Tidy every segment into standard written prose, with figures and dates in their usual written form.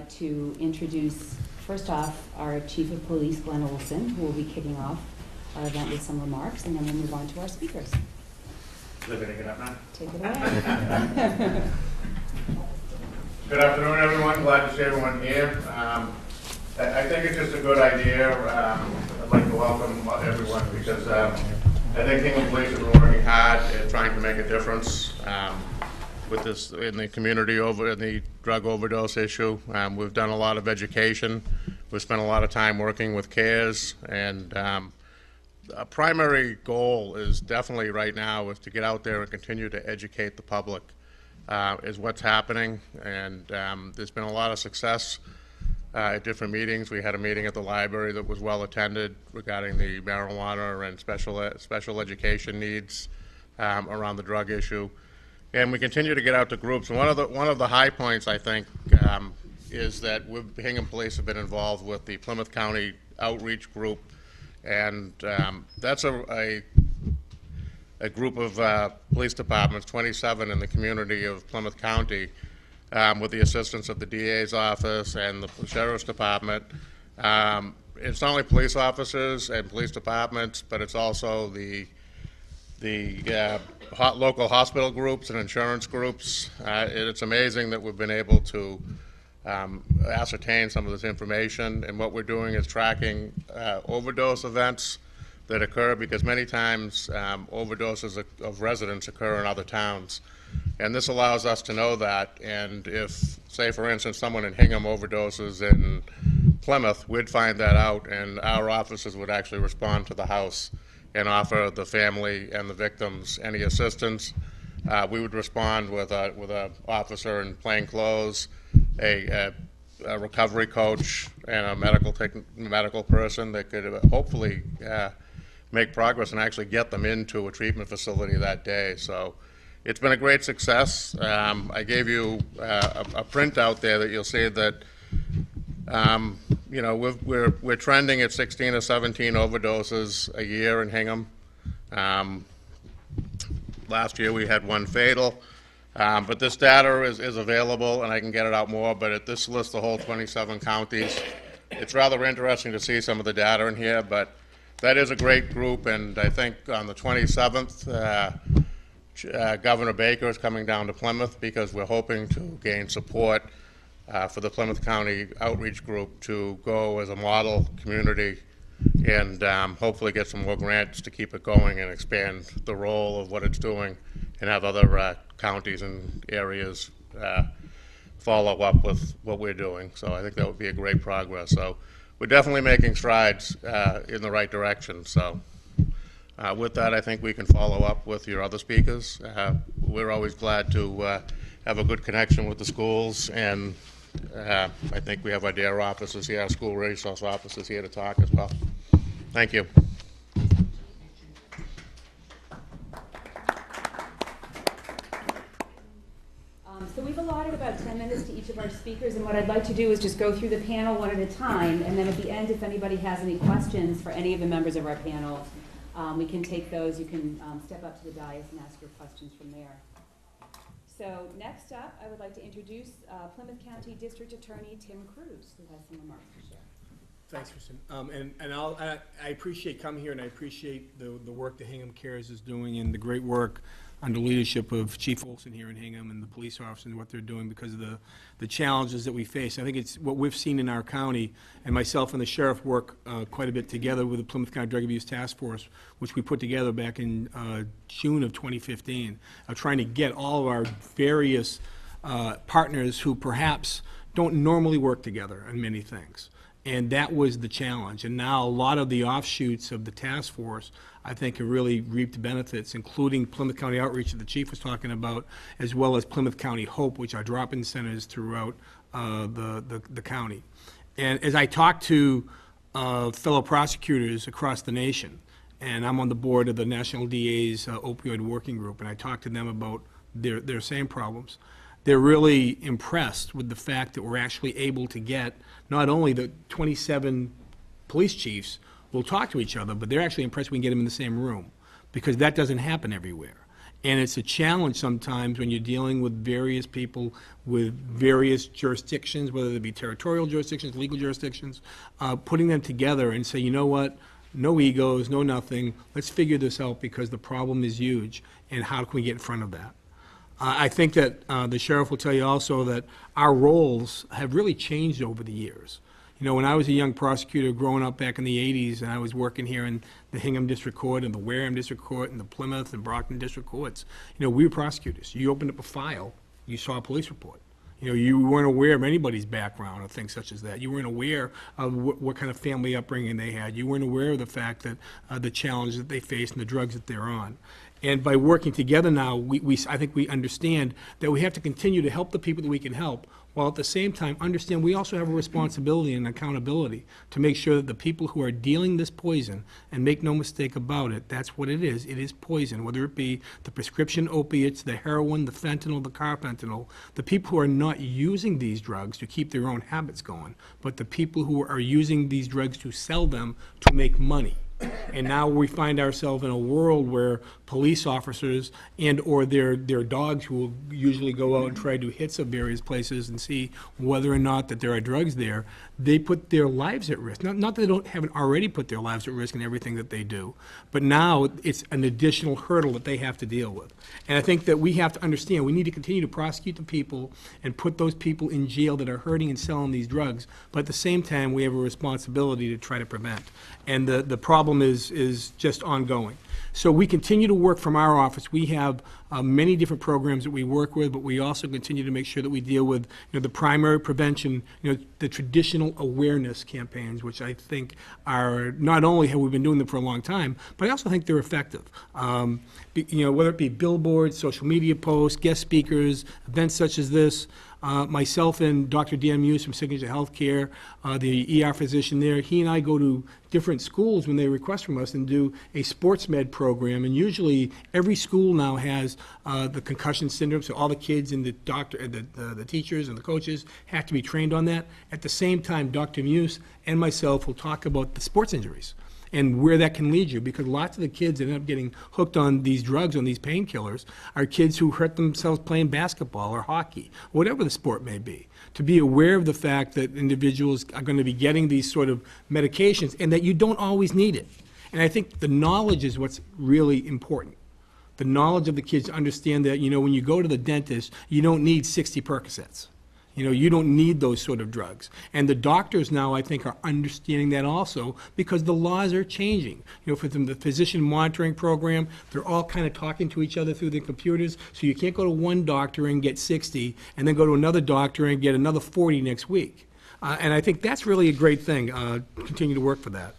like to introduce, first off, our Chief of Police, Gleen Olsson, who will be kicking off our event with some remarks, and then we'll move on to our speakers. Living it up now. Take it away. Good afternoon, everyone. Glad to see everyone here. I think it's just a good idea. I'd like to welcome everyone because I think Hingham Police has been working hard at trying to make a difference with this in the community in the drug overdose issue. We've done a lot of education. We've spent a lot of time working with CARES, and a primary goal is definitely right now is to get out there and continue to educate the public is what's happening, and there's been a lot of success at different meetings. We had a meeting at the library that was well attended regarding the marijuana and special education needs around the drug issue, and we continue to get out to groups. And one of the high points, I think, is that Hingham Police have been involved with the Plymouth County Outreach Group, and that's a group of police departments, 27 in the community of Plymouth County, with the assistance of the DA's office and the Sheriff's Department. It's not only police officers and police departments, but it's also the local hospital groups and insurance groups. It's amazing that we've been able to ascertain some of this information, and what we're doing is tracking overdose events that occur, because many times overdoses of residents occur in other towns, and this allows us to know that. And if, say for instance, someone in Hingham overdoses in Plymouth, we'd find that out, and our officers would actually respond to the house and offer the family and the victims any assistance. We would respond with a officer in plain clothes, a recovery coach, and a medical person that could hopefully make progress and actually get them into a treatment facility that day. So it's been a great success. I gave you a printout there that you'll see that you know, we're trending at 16 or 17 overdoses a year in Hingham. Last year we had one fatal, but this data is available, and I can get it out more, but this lists the whole 27 counties. It's rather interesting to see some of the data in here, but that is a great group, and I think on the 27th, Governor Baker is coming down to Plymouth because we're hoping to gain support for the Plymouth County Outreach Group to go as a model community and hopefully get some more grants to keep it going and expand the role of what it's doing, and have other counties and areas follow up with what we're doing. So I think that would be a great progress. So we're definitely making strides in the right direction. So with that, I think we can follow up with your other speakers. We're always glad to have a good connection with the schools, and I think we have our DARE officers here, our school resource officers here to talk as well. Thank you. So we've allotted about 10 minutes to each of our speakers, and what I'd like to do is just go through the panel one at a time, and then at the end, if anybody has any questions for any of the members of our panel, we can take those. You can step up to the dais and ask your questions from there. So next up, I would like to introduce Plymouth County District Attorney Tim Cruz, who has some remarks to share. Thanks, Kristen. I appreciate coming here, and I appreciate the work that Hingham Cares is doing, and the great work under leadership of Chief Olsson here in Hingham and the police officers and what they're doing because of the challenges that we face. I think it's what we've seen in our county, and myself and the sheriff work quite a bit together with the Plymouth County Drug Abuse Task Force, which we put together back in June of 2015, trying to get all of our various partners who perhaps don't normally work together on many things. And that was the challenge. And now a lot of the offshoots of the task force, I think, have really reaped benefits, including Plymouth County Outreach that the chief was talking about, as well as Plymouth County Hope, which are drop-in centers throughout the county. And as I talk to fellow prosecutors across the nation, and I'm on the board of the National DA's opioid working group, and I talk to them about their same problems, they're really impressed with the fact that we're actually able to get not only the 27 police chiefs will talk to each other, but they're actually impressed we can get them in the same room, because that doesn't happen everywhere. And it's a challenge sometimes when you're dealing with various people with various jurisdictions, whether they be territorial jurisdictions, legal jurisdictions, putting them together and say, you know what, no egos, no nothing, let's figure this out because the problem is huge, and how can we get in front of that? I think that the sheriff will tell you also that our roles have really changed over the years. You know, when I was a young prosecutor growing up back in the 80s, and I was working here in the Hingham District Court and the Wareham District Court and the Plymouth and Brockton District Courts, you know, we were prosecutors. You opened up a file, you saw a police report. You know, you weren't aware of anybody's background or things such as that. You weren't aware of what kind of family upbringing they had. You weren't aware of the fact that the challenges that they face and the drugs that they're on. And by working together now, I think we understand that we have to continue to help the people that we can help, while at the same time understand we also have a responsibility and accountability to make sure that the people who are dealing this poison, and make no mistake about it, that's what it is poison, whether it be the prescription opiates, the heroin, the fentanyl, the carfentanil, the people who are not using these drugs to keep their own habits going, but the people who are using these drugs to sell them to make money. And now we find ourselves in a world where police officers and or their dogs, who will usually go out and try to do hits of various places and see whether or not that there are drugs there, they put their lives at risk. Not that they haven't already put their lives at risk in everything that they do, but now it's an additional hurdle that they have to deal with. And I think that we have to understand we need to continue to prosecute the people and put those people in jail that are hurting and selling these drugs, but at the same time we have a responsibility to try to prevent. And the problem is just ongoing. So we continue to work from our office. We have many different programs that we work with, but we also continue to make sure that we deal with, you know, the primary prevention, you know, the traditional awareness campaigns, which I think are, not only have we been doing them for a long time, but I also think they're effective. You know, whether it be billboards, social media posts, guest speakers, events such as this. Myself and Dr. Dan Muse from Signature Healthcare, the ER physician there, he and I go to different schools when they request from us and do a sports med program. And usually every school now has the concussion syndrome, so all the kids and the doctor, the teachers and the coaches have to be trained on that. At the same time, Dr. Muse and myself will talk about the sports injuries and where that can lead you, because lots of the kids that end up getting hooked on these drugs, on these painkillers, are kids who hurt themselves playing basketball or hockey, whatever the sport may be. To be aware of the fact that individuals are going to be getting these sort of medications and that you don't always need it. And I think the knowledge is what's really important. The knowledge of the kids to understand that, you know, when you go to the dentist, you don't need 60 Percocets. You know, you don't need those sort of drugs. And the doctors now, I think, are understanding that also, because the laws are changing. You know, for them, the physician monitoring program, they're all kind of talking to each other through the computers, so you can't go to one doctor and get 60, and then go to another doctor and get another 40 next week. And I think that's really a great thing. Continue to work for that.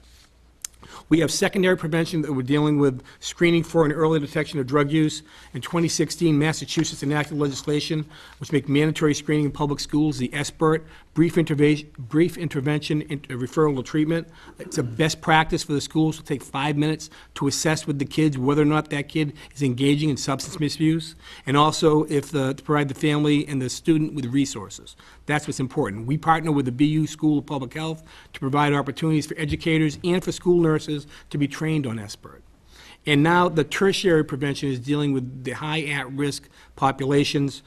We have secondary prevention that we're dealing with, screening for and early detection of drug use. In 2016, Massachusetts enacted legislation which make mandatory screening in public schools, the SBIRT, brief intervention referral to treatment. It's a best practice for the schools to take 5 minutes to assess with the kids whether or not that kid is engaging in substance misuse, and also to provide the family and the student with resources. That's what's important. We partner with the BU School of Public Health to provide opportunities for educators and for school nurses to be trained on SBIRT. And now the tertiary prevention is dealing with the high at-risk populations,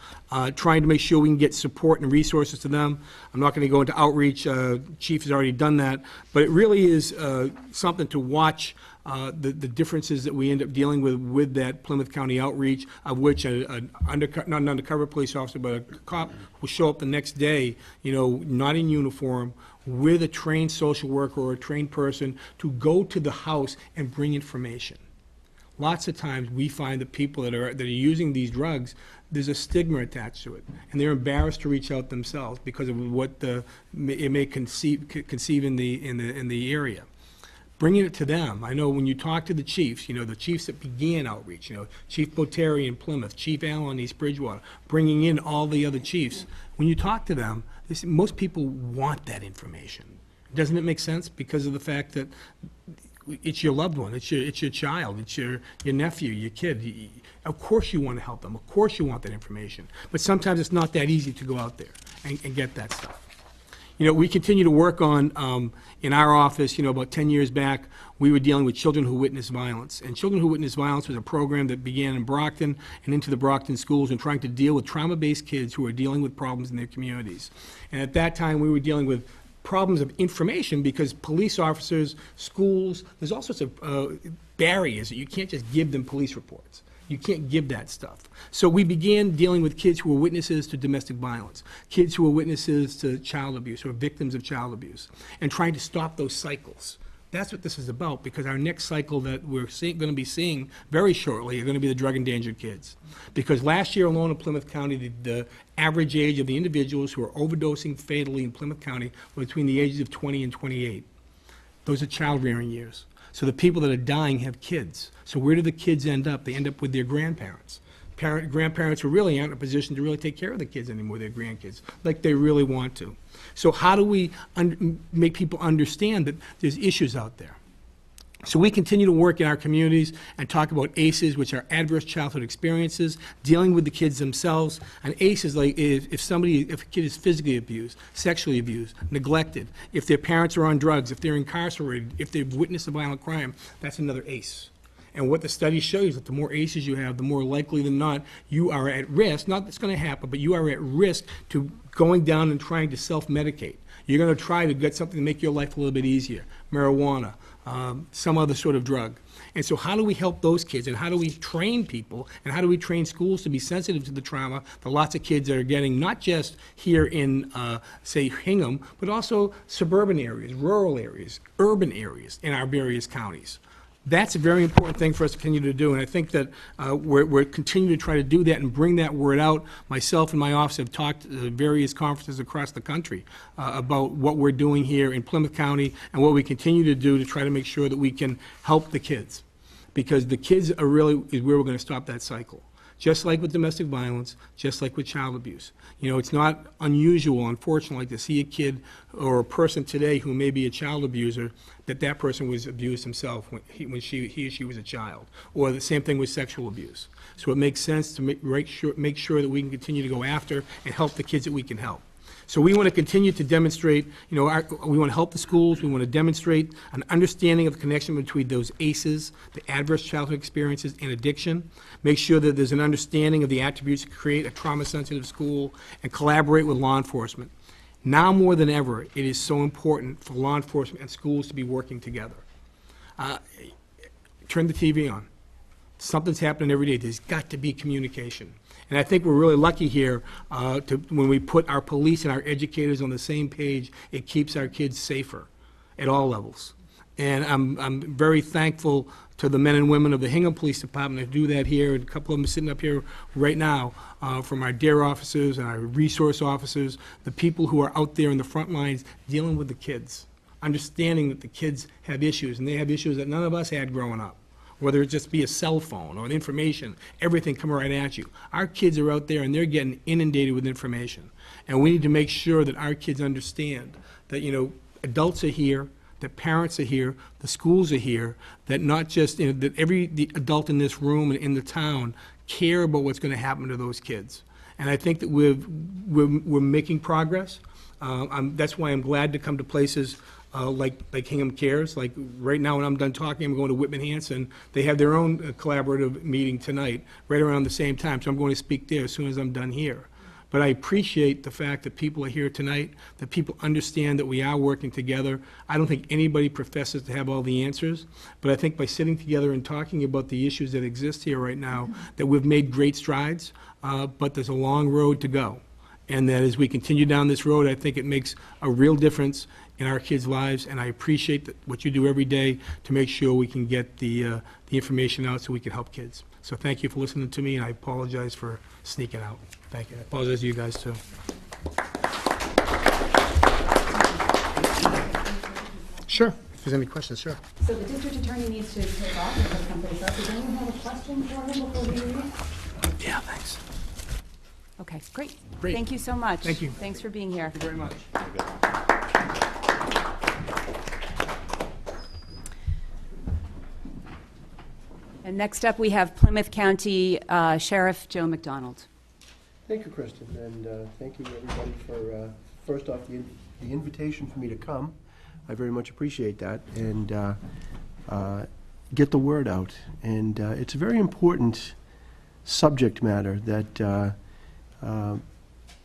trying to make sure we can get support and resources to them. I'm not going to go into outreach. Chief has already done that. But it really is something to watch, the differences that we end up dealing with that Plymouth County outreach, of which not an undercover police officer, but a cop will show up the next day, you know, not in uniform, with a trained social worker or a trained person to go to the house and bring information. Lots of times we find that people that are using these drugs, there's a stigma attached to it, and they're embarrassed to reach out themselves because of what it may conceive in the area. Bringing it to them. I know when you talk to the chiefs, you know, the chiefs that began outreach, you know, Chief Boteri in Plymouth, Chief Allen in East Bridgewater, bringing in all the other chiefs. When you talk to them, most people want that information. Doesn't it make sense? Because of the fact that it's your loved one, it's your child, it's your nephew, your kid. Of course you want to help them. Of course you want that information. But sometimes it's not that easy to go out there and get that stuff. You know, we continue to work on, in our office, you know, about 10 years back, we were dealing with children who witnessed violence. And Children Who Witness Violence was a program that began in Brockton and into the Brockton schools and trying to deal with trauma-based kids who are dealing with problems in their communities. And at that time, we were dealing with problems of information because police officers, schools, there's all sorts of barriers that you can't just give them police reports. You can't give that stuff. So we began dealing with kids who were witnesses to domestic violence, kids who were witnesses to child abuse or victims of child abuse, and trying to stop those cycles. That's what this is about, because our next cycle that we're going to be seeing very shortly are going to be the drug-endangered kids. Because last year alone in Plymouth County, the average age of the individuals who are overdosing fatally in Plymouth County were between the ages of 20 and 28. Those are child-rearing years. So the people that are dying have kids. So where do the kids end up? They end up with their grandparents. Grandparents who really aren't in a position to really take care of the kids anymore, their grandkids, like they really want to. So how do we make people understand that there's issues out there? So we continue to work in our communities and talk about ACEs, which are adverse childhood experiences, dealing with the kids themselves. And ACE is like if a kid is physically abused, sexually abused, neglected, if their parents are on drugs, if they're incarcerated, if they've witnessed a violent crime, that's another ACE. And what the studies show is that the more ACEs you have, the more likely than not you are at risk, not that it's going to happen, but you are at risk to going down and trying to self-medicate. You're going to try to get something to make your life a little bit easier, marijuana, some other sort of drug. And so how do we help those kids, and how do we train people, and how do we train schools to be sensitive to the trauma that lots of kids are getting, not just here in, say, Hingham, but also suburban areas, rural areas, urban areas in our various counties. That's a very important thing for us to continue to do, and I think that we're continuing to try to do that and bring that word out. Myself and my office have talked at various conferences across the country about what we're doing here in Plymouth County and what we continue to do to try to make sure that we can help the kids, because the kids are really is where we're going to stop that cycle. Just like with domestic violence, just like with child abuse. You know, it's not unusual, unfortunately, to see a kid or a person today who may be a child abuser, that person was abused himself when he or she was a child. Or the same thing with sexual abuse. So it makes sense to make sure that we can continue to go after and help the kids that we can help. So we want to continue to demonstrate, you know, we want to help the schools, we want to demonstrate an understanding of the connection between those ACEs, the adverse childhood experiences, and addiction. Make sure that there's an understanding of the attributes that create a trauma-sensitive school, and collaborate with law enforcement. Now more than ever, it is so important for law enforcement and schools to be working together. Turn the TV on. Something's happening every day. There's got to be communication. And I think we're really lucky here when we put our police and our educators on the same page, it keeps our kids safer at all levels. And I'm very thankful to the men and women of the Hingham Police Department who do that here, and a couple of them are sitting up here right now, from our DARE officers and our resource officers, the people who are out there in the front lines dealing with the kids, understanding that the kids have issues, and they have issues that none of us had growing up. Whether it just be a cell phone or an information, everything coming right at you. Our kids are out there and they're getting inundated with information. And we need to make sure that our kids understand that, you know, adults are here, that parents are here, the schools are here, that not just, you know, that the adult in this room and in the town care about what's going to happen to those kids. And I think that we're making progress. That's why I'm glad to come to places like Hingham Cares. Like right now when I'm done talking, I'm going to Whitman Hanson. They have their own collaborative meeting tonight, right around the same time, so I'm going to speak there as soon as I'm done here. But I appreciate the fact that people are here tonight, that people understand that we are working together. I don't think anybody professes to have all the answers, but I think by sitting together and talking about the issues that exist here right now, that we've made great strides, but there's a long road to go. And that as we continue down this road, I think it makes a real difference in our kids' lives, and I appreciate what you do every day to make sure we can get the information out so we can help kids. So thank you for listening to me, and I apologize for sneaking out. Thank you. I apologize to you guys, too. Sure. If there's any questions, sure. So the district attorney needs to take off and put someplace else. Does anyone have a question for him before we leave? Yeah, thanks. Okay, great. Great. Thank you so much. Thank you. Thanks for being here. Thank you very much. And next up, we have Plymouth County Sheriff Joe McDonald. Thank you, Kristen, and thank you, everybody, for, first off, the the invitation for me to come. I very much appreciate that, and get the word out. And it's a very important subject matter that,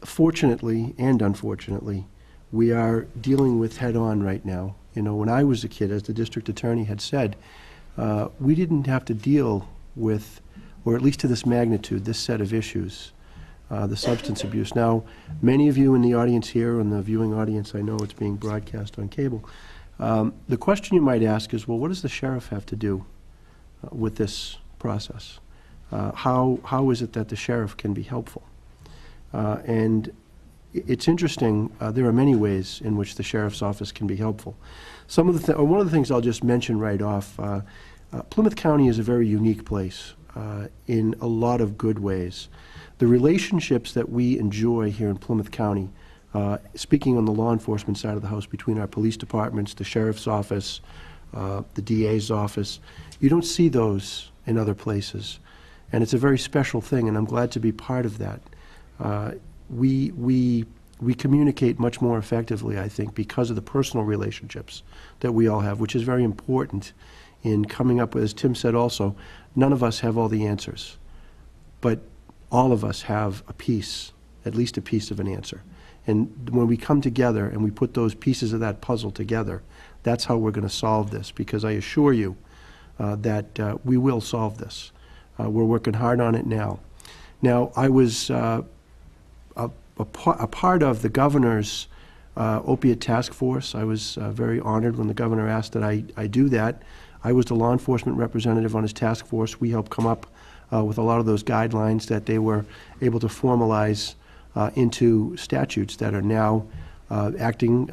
fortunately and unfortunately, we are dealing with head-on right now. You know, when I was a kid, as the district attorney had said, we didn't have to deal with, or at least to this magnitude, this set of issues, the substance abuse. Now, many of you in the audience here, and the viewing audience, I know it's being broadcast on cable, the question you might ask is, well, what does the sheriff have to do with this process? How is it that the sheriff can be helpful? And it's interesting, there are many ways in which the sheriff's office can be helpful. One of the things I'll just mention right off, Plymouth County is a very unique place in a lot of good ways. The relationships that we enjoy here in Plymouth County, speaking on the law enforcement side of the house, between our police departments, the sheriff's office, the DA's office, you don't see those in other places. And it's a very special thing, and I'm glad to be part of that. We communicate much more effectively, I think, because of the personal relationships that we all have, which is very important in coming up with, as Tim said also, none of us have all the answers, but all of us have a piece, at least a piece of an answer. And when we come together and we put those pieces of that puzzle together, that's how we're going to solve this, because I assure you that we will solve this. We're working hard on it now. Now, I was a part of the governor's opiate task force. I was very honored when the governor asked that I do that. I was the law enforcement representative on his task force. We helped come up with a lot of those guidelines that they were able to formalize into statutes that are now acting.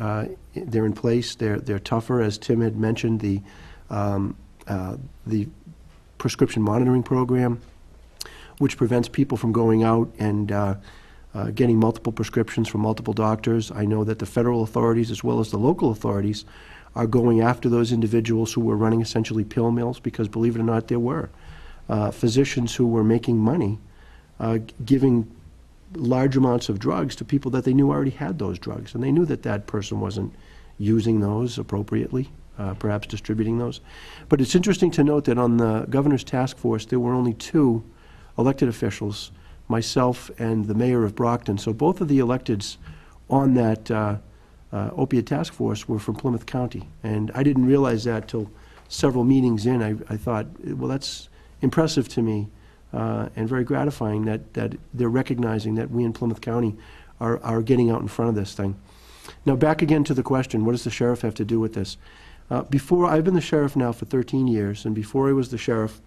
They're in place. They're tougher, as Tim had mentioned. The prescription monitoring program, which prevents people from going out and getting multiple prescriptions from multiple doctors. I know that the federal authorities, as well as the local authorities, are going after those individuals who were running essentially pill mills, because, believe it or not, there were physicians who were making money giving large amounts of drugs to people that they knew already had those drugs, and they knew that that person wasn't using those appropriately, perhaps distributing those. But it's interesting to note that on the governor's task force, there were only 2 elected officials, myself and the mayor of Brockton. So both of the electeds on that opiate task force were from Plymouth County. And I didn't realize that till several meetings in. I thought, well, that's impressive to me and very gratifying that they're recognizing that we in Plymouth County are getting out in front of this thing. Now, back again to the question, what does the sheriff have to do with this? Before, I've been the sheriff now for 13 years, and before I was the sheriff,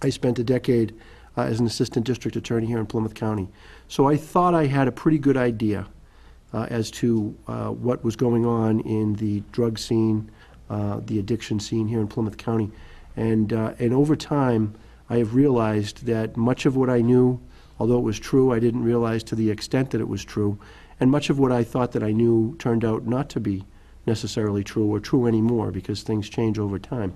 I spent a decade as an assistant district attorney here in Plymouth County. So I thought I had a pretty good idea as to what was going on in the drug scene, the addiction scene here in Plymouth County. And over time, I have realized that much of what I knew, although it was true, I didn't realize to the extent that it was true. And much of what I thought that I knew turned out not to be necessarily true or true anymore, because things change over time.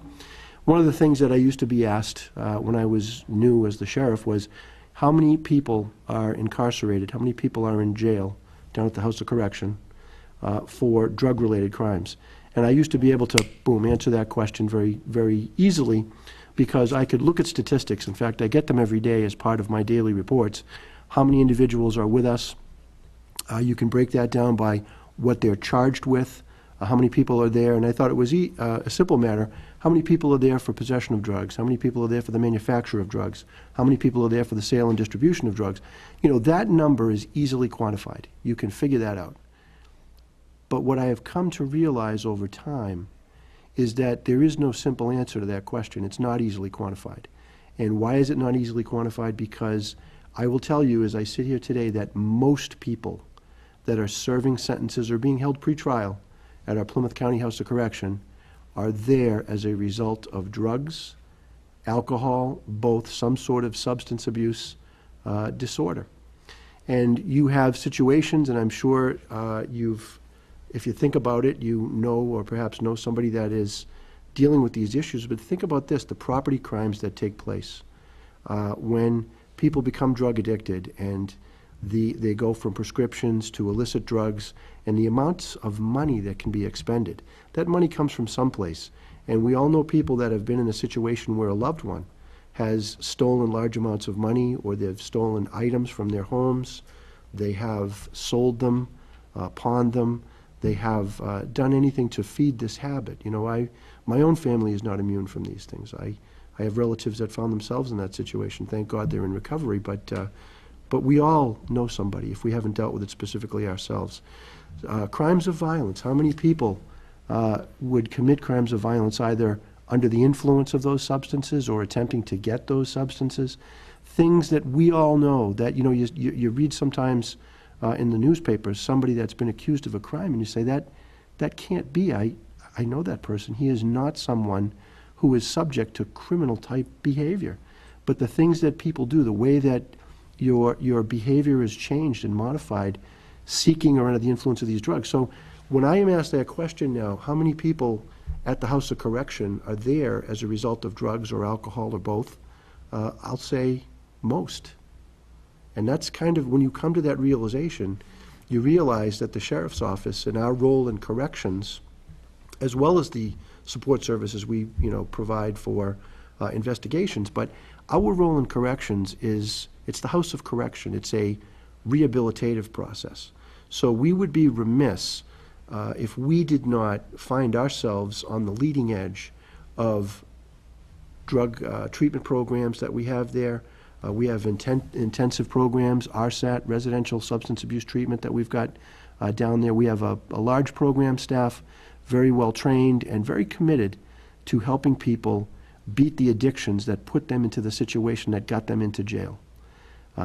One of the things that I used to be asked when I was new as the sheriff was, how many people are incarcerated, how many people are in jail down at the House of Correction for drug-related crimes? And I used to be able to, boom, answer that question very, very easily, because I could look at statistics. In fact, I get them every day as part of my daily reports. How many individuals are with us? You can break that down by what they're charged with, how many people are there, and I thought it was a simple matter. How many people are there for possession of drugs? How many people are there for the manufacture of drugs? How many people are there for the sale and distribution of drugs? You know, that number is easily quantified. You can figure that out. But what I have come to realize over time is that there is no simple answer to that question. It's not easily quantified. And why is it not easily quantified? Because I will tell you, as I sit here today, that most people that are serving sentences or being held pretrial at our Plymouth County House of Correction are there as a result of drugs, alcohol, both some sort of substance abuse disorder. And you have situations, and I'm sure if you think about it, you know, or perhaps know somebody that is dealing with these issues, but think about this, the property crimes that take place when people become drug addicted and They go from prescriptions to illicit drugs, and the amounts of money that can be expended. That money comes from someplace, and we all know people that have been in a situation where a loved one has stolen large amounts of money, or they've stolen items from their homes. They have sold them, pawned them. They have done anything to feed this habit. You know, my own family is not immune from these things. I have relatives that found themselves in that situation. Thank God they're in recovery, but we all know somebody if we haven't dealt with it specifically ourselves. Crimes of violence. How many people would commit crimes of violence either under the influence of those substances or attempting to get those substances? Things that we all know that, you know, you read sometimes in the newspapers somebody that's been accused of a crime, and you say that can't be. I know that person. He is not someone who is subject to criminal type behavior. But the things that people do, the way that your behavior is changed and modified, seeking or under the influence of these drugs. So when I am asked that question now, how many people at the House of Correction are there as a result of drugs or alcohol or both? I'll say most. And that's kind of, when you come to that realization, you realize that the Sheriff's Office and our role in corrections, as well as the support services we provide for investigations, but our role in corrections is, it's the House of Correction. It's a rehabilitative process. So we would be remiss if we did not find ourselves on the leading edge of drug treatment programs that we have there. We have intensive programs, RSAT, residential substance abuse treatment that we've got down there. We have a large program staff, very well trained and very committed to helping people beat the addictions that put them into the situation that got them into jail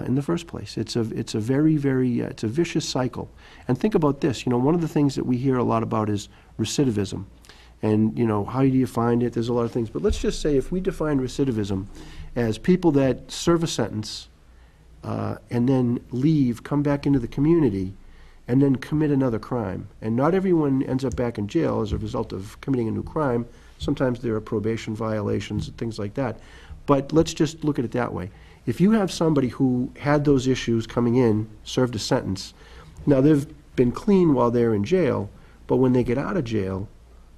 in the first place. It's a very, very, it's a vicious cycle. And think about this, one of the things that we hear a lot about is recidivism. And, how do you find it? There's a lot of things. But let's just say if we define recidivism as people that serve a sentence and then leave, come back into the community, and then commit another crime. And not everyone ends up back in jail as a result of committing a new crime. Sometimes there are probation violations and things like that. But let's just look at it that way. If you have somebody who had those issues coming in, served a sentence, now they've been clean while they're in jail, but when they get out of jail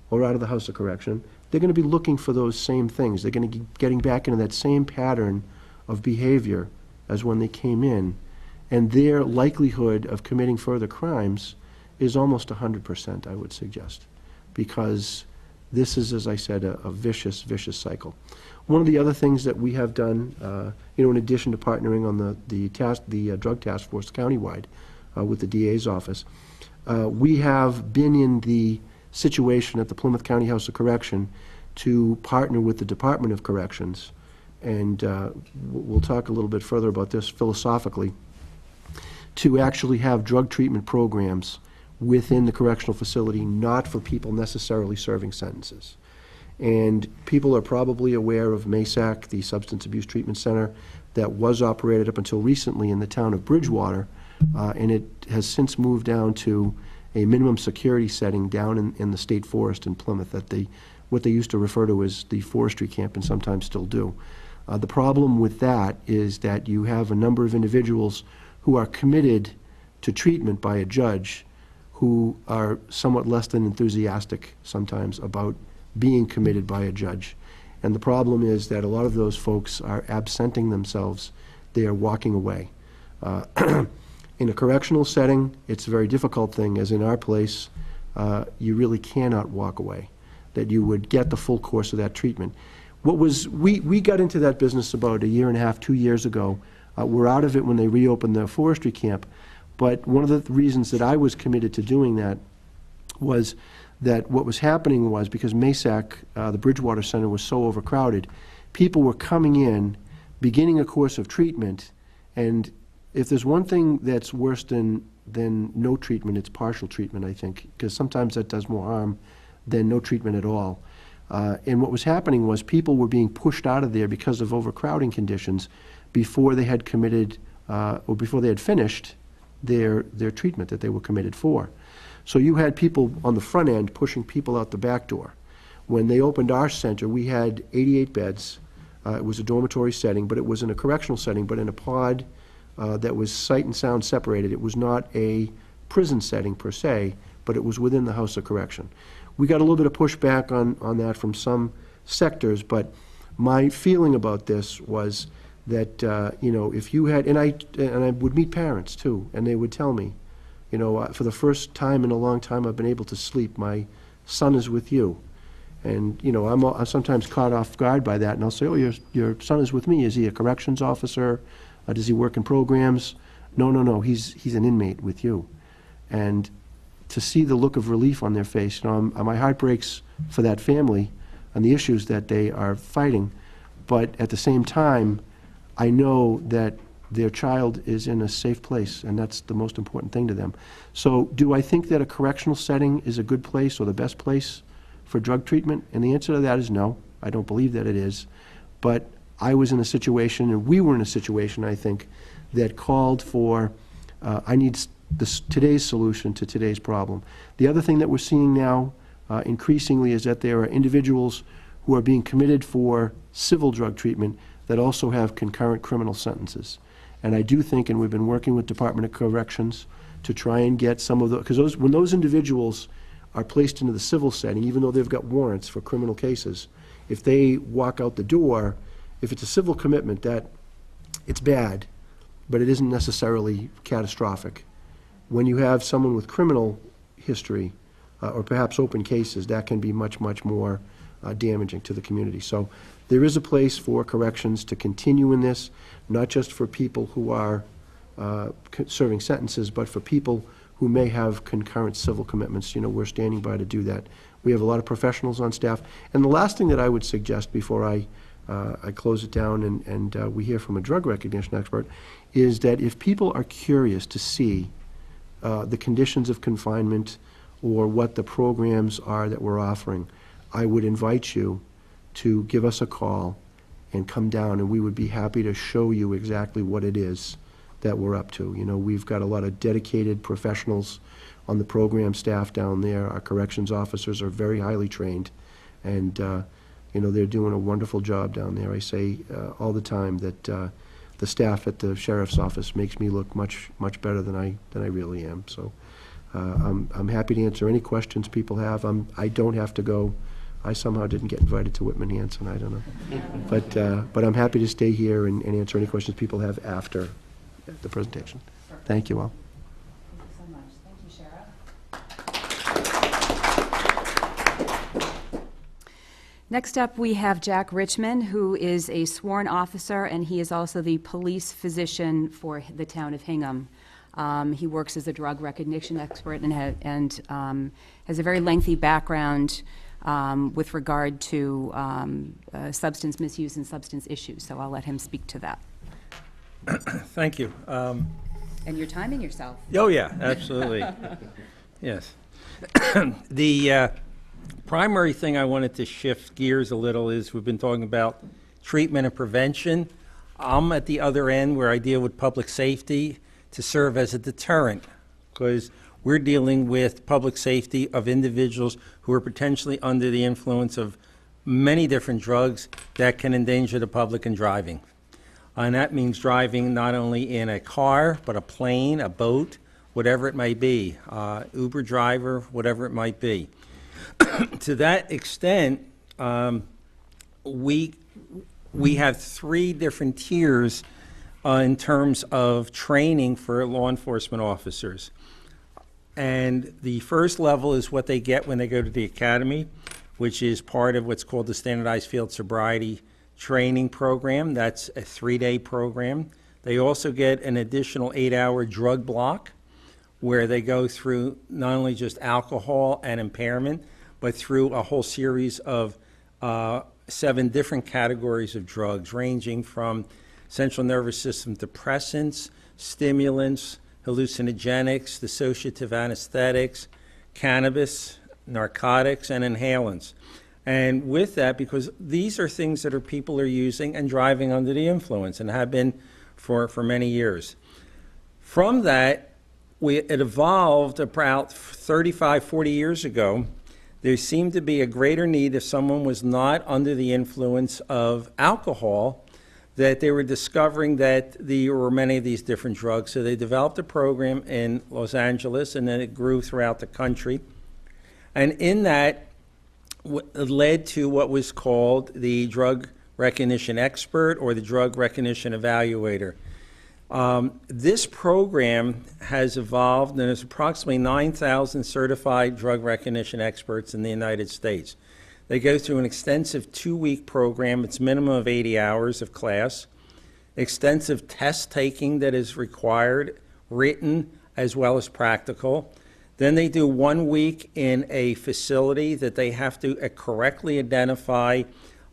or out of the House of Correction, they're going to be looking for those same things. They're going to be getting back into that same pattern of behavior as when they came in. And their likelihood of committing further crimes is almost 100%, I would suggest, because this is, as I said, a vicious, vicious cycle. One of the other things that we have done, in addition to partnering on the drug task force countywide with the DA's office, we have been in the situation at the Plymouth County House of Correction to partner with the Department of Corrections, and we'll talk a little bit further about this philosophically, to actually have drug treatment programs within the correctional facility, not for people necessarily serving sentences. And people are probably aware of MASAC, the Substance Abuse Treatment Center, that was operated up until recently in the town of Bridgewater, and it has since moved down to a minimum security setting down in the state forest in Plymouth, what they used to refer to as the forestry camp, and sometimes still do. The problem with that is that you have a number of individuals who are committed to treatment by a judge who are somewhat less than enthusiastic sometimes about being committed by a judge. And the problem is that a lot of those folks are absenting themselves. They are walking away. In a correctional setting, it's a very difficult thing, as in our place, you really cannot walk away, that you would get the full course of that treatment. We got into that business about 1.5 years, 2 years ago. We're out of it when they reopened the forestry camp. But one of the reasons that I was committed to doing that was that what was happening was, because MASAC, the Bridgewater Center, was so overcrowded, people were coming in, beginning a course of treatment, and if there's one thing that's worse than no treatment, it's partial treatment, I think, because sometimes that does more harm than no treatment at all. And what was happening was people were being pushed out of there because of overcrowding conditions before they had committed, or before they had finished their treatment that they were committed for. So you had people on the front end pushing people out the back door. When they opened our center, we had 88 beds. It was a dormitory setting, but it was in a correctional setting, but in a pod that was sight and sound separated. It was not a prison setting per se, but it was within the House of Correction. We got a little bit of pushback on that from some sectors, but my feeling about this was that, if you had, and I would meet parents too, and they would tell me, for the first time in a long time I've been able to sleep. My son is with you. And, I'm sometimes caught off guard by that, and I'll say, oh, your son is with me. Is he a corrections officer? Does he work in programs? No, he's an inmate with you. And to see the look of relief on their face, my heart breaks for that family and the issues that they are fighting, but at the same time, I know that their child is in a safe place, and that's the most important thing to them. So do I think that a correctional setting is a good place or the best place for drug treatment? And the answer to that is no. I don't believe that it is. But I was in a situation, and we were in a situation, I think, that called for, I need today's solution to today's problem. The other thing that we're seeing now increasingly is that there are individuals who are being committed for civil drug treatment that also have concurrent criminal sentences. And I do think, and we've been working with Department of Corrections to try and get some of the, because when those individuals are placed into the civil setting, even though they've got warrants for criminal cases, if they walk out the door, if it's a civil commitment, that it's bad, but it isn't necessarily catastrophic. When you have someone with criminal history, or perhaps open cases, that can be much, much more damaging to the community. So there is a place for corrections to continue in this, not just for people who are serving sentences, but for people who may have concurrent civil commitments. We're standing by to do that. We have a lot of professionals on staff. And the last thing that I would suggest before I close it down and we hear from a drug recognition expert is that if people are curious to see the conditions of confinement or what the programs are that we're offering, I would invite you to give us a call and come down, and we would be happy to show you exactly what it is that we're up to. We've got a lot of dedicated professionals on the program staff down there. Our corrections officers are very highly trained, and they're doing a wonderful job down there. I say all the time that the staff at the sheriff's office makes me look much, much better than I really am. So I'm happy to answer any questions people have. I don't have to go. I somehow didn't get invited to Whitman Hanson, I don't know. But I'm happy to stay here and answer any questions people have after the presentation. Thank you all. Thank you so much. Thank you, Sheriff. Next up, we have Jack Richmond, who is a sworn officer, and he is also the police physician for the town of Hingham. He works as a drug recognition expert and has a very lengthy background with regard to substance misuse and substance issues. So I'll let him speak to that. Thank you. And you're timing yourself. Oh, yeah, absolutely. Yes. The primary thing I wanted to shift gears a little is we've been talking about treatment and prevention. I'm at the other end where I deal with public safety to serve as a deterrent, because we're dealing with public safety of individuals who are potentially under the influence of many different drugs that can endanger the public in driving. And that means driving not only in a car, but a plane, a boat, whatever it may be, Uber driver, whatever it might be. To that extent, we have 3 different tiers in terms of training for law enforcement officers. And the first level is what they get when they go to the academy, which is part of what's called the Standardized Field Sobriety Training Program. That's a 3-day program. They also get an additional 8-hour drug block where they go through not only just alcohol and impairment, but through a whole series of 7 different categories of drugs, ranging from central nervous system depressants, stimulants, hallucinogenics, dissociative anesthetics, cannabis, narcotics, and inhalants. And with that, because these are things that people are using and driving under the influence and have been for many years. From that, it evolved about 35, 40 years ago. There seemed to be a greater need if someone was not under the influence of alcohol, that they were discovering that there were many of these different drugs. So they developed a program in Los Angeles, and then it grew throughout the country. And in that, led to what was called the drug recognition expert or the drug recognition evaluator. This program has evolved, and there's approximately 9,000 certified drug recognition experts in the United States. They go through an extensive 2-week program. It's minimum of 80 hours of class, extensive test taking that is required, written as well as practical. Then they do 1 week in a facility that they have to correctly identify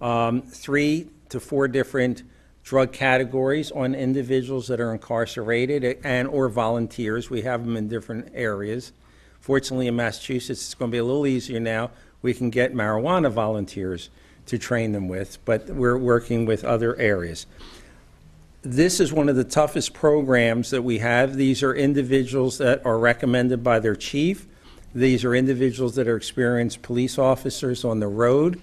3 to 4 different drug categories on individuals that are incarcerated and or volunteers. We have them in different areas. Fortunately, in Massachusetts, it's going to be a little easier now. We can get marijuana volunteers to train them with, but we're working with other areas. This is one of the toughest programs that we have. These are individuals that are recommended by their chief. These are individuals that are experienced police officers on the road.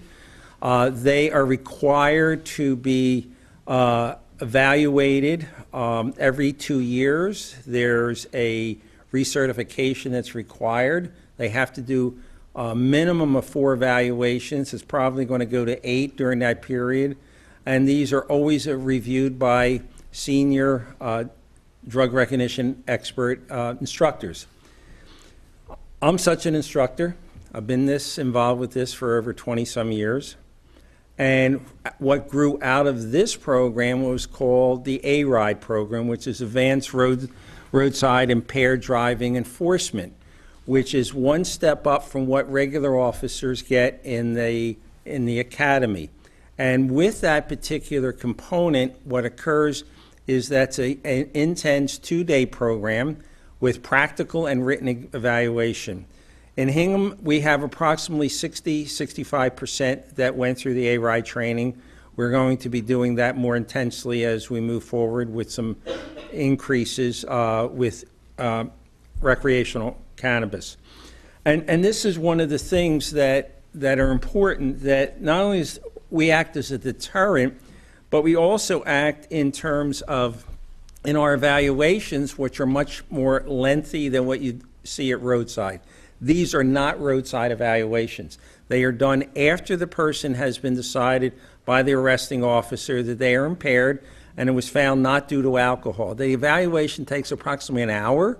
They are required to be evaluated every 2 years. There's a recertification that's required. They have to do a minimum of 4 evaluations. It's probably going to go to 8 during that period. And these are always reviewed by senior drug recognition expert instructors. I'm such an instructor. I've been involved with this for over 20-some years. And what grew out of this program was called the A-RIDE program, which is Advanced Roadside Impaired Driving Enforcement, which is one step up from what regular officers get in the academy. And with that particular component, what occurs is that's an intense 2-day program with practical and written evaluation. In Hingham, we have approximately 65% that went through the A-RIDE training. We're going to be doing that more intensely as we move forward with some increases with recreational cannabis. And this is one of the things that are important, that not only is we act as a deterrent, but we also act in terms of, in our evaluations, which are much more lengthy than what you see at roadside. These are not roadside evaluations. They are done after the person has been decided by the arresting officer that they are impaired and it was found not due to alcohol. The evaluation takes approximately an hour.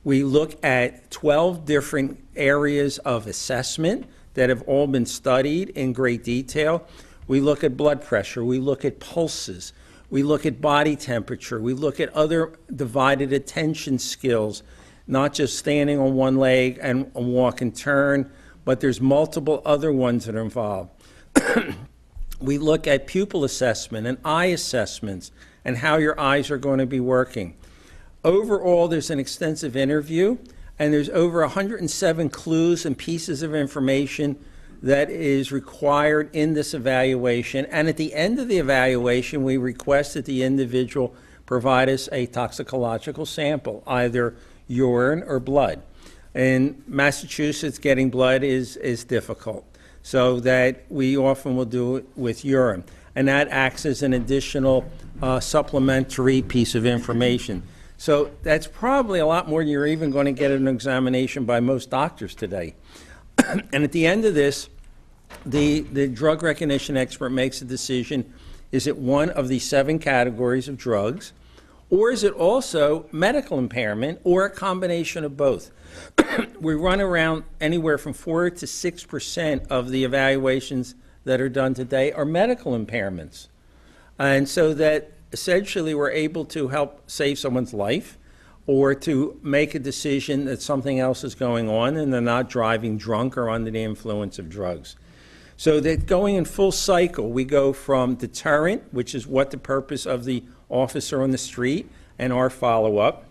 We look at 12 different areas of assessment that have all been studied in great detail. We look at blood pressure, we look at pulses, we look at body temperature, we look at other divided attention skills, not just standing on one leg and walk and turn, but there's multiple other ones that are involved. We look at pupil assessment and eye assessments and how your eyes are going to be working. Overall, there's an extensive interview, and there's over 107 clues and pieces of information that is required in this evaluation. And at the end of the evaluation, we request that the individual provide us a toxicological sample, either urine or blood. In Massachusetts, getting blood is difficult, so that we often will do it with urine. And that acts as an additional supplementary piece of information. So that's probably a lot more than you're even going to get an examination by most doctors today. And at the end of this, the drug recognition expert makes a decision: is it one of the 7 categories of drugs, or is it also medical impairment, or a combination of both? We run around anywhere from 4 to 6% of the evaluations that are done today are medical impairments. And so that essentially we're able to help save someone's life, or to make a decision that something else is going on and they're not driving drunk or under the influence of drugs. So that going in full cycle, we go from deterrent, which is what the purpose of the officer on the street and our follow-up,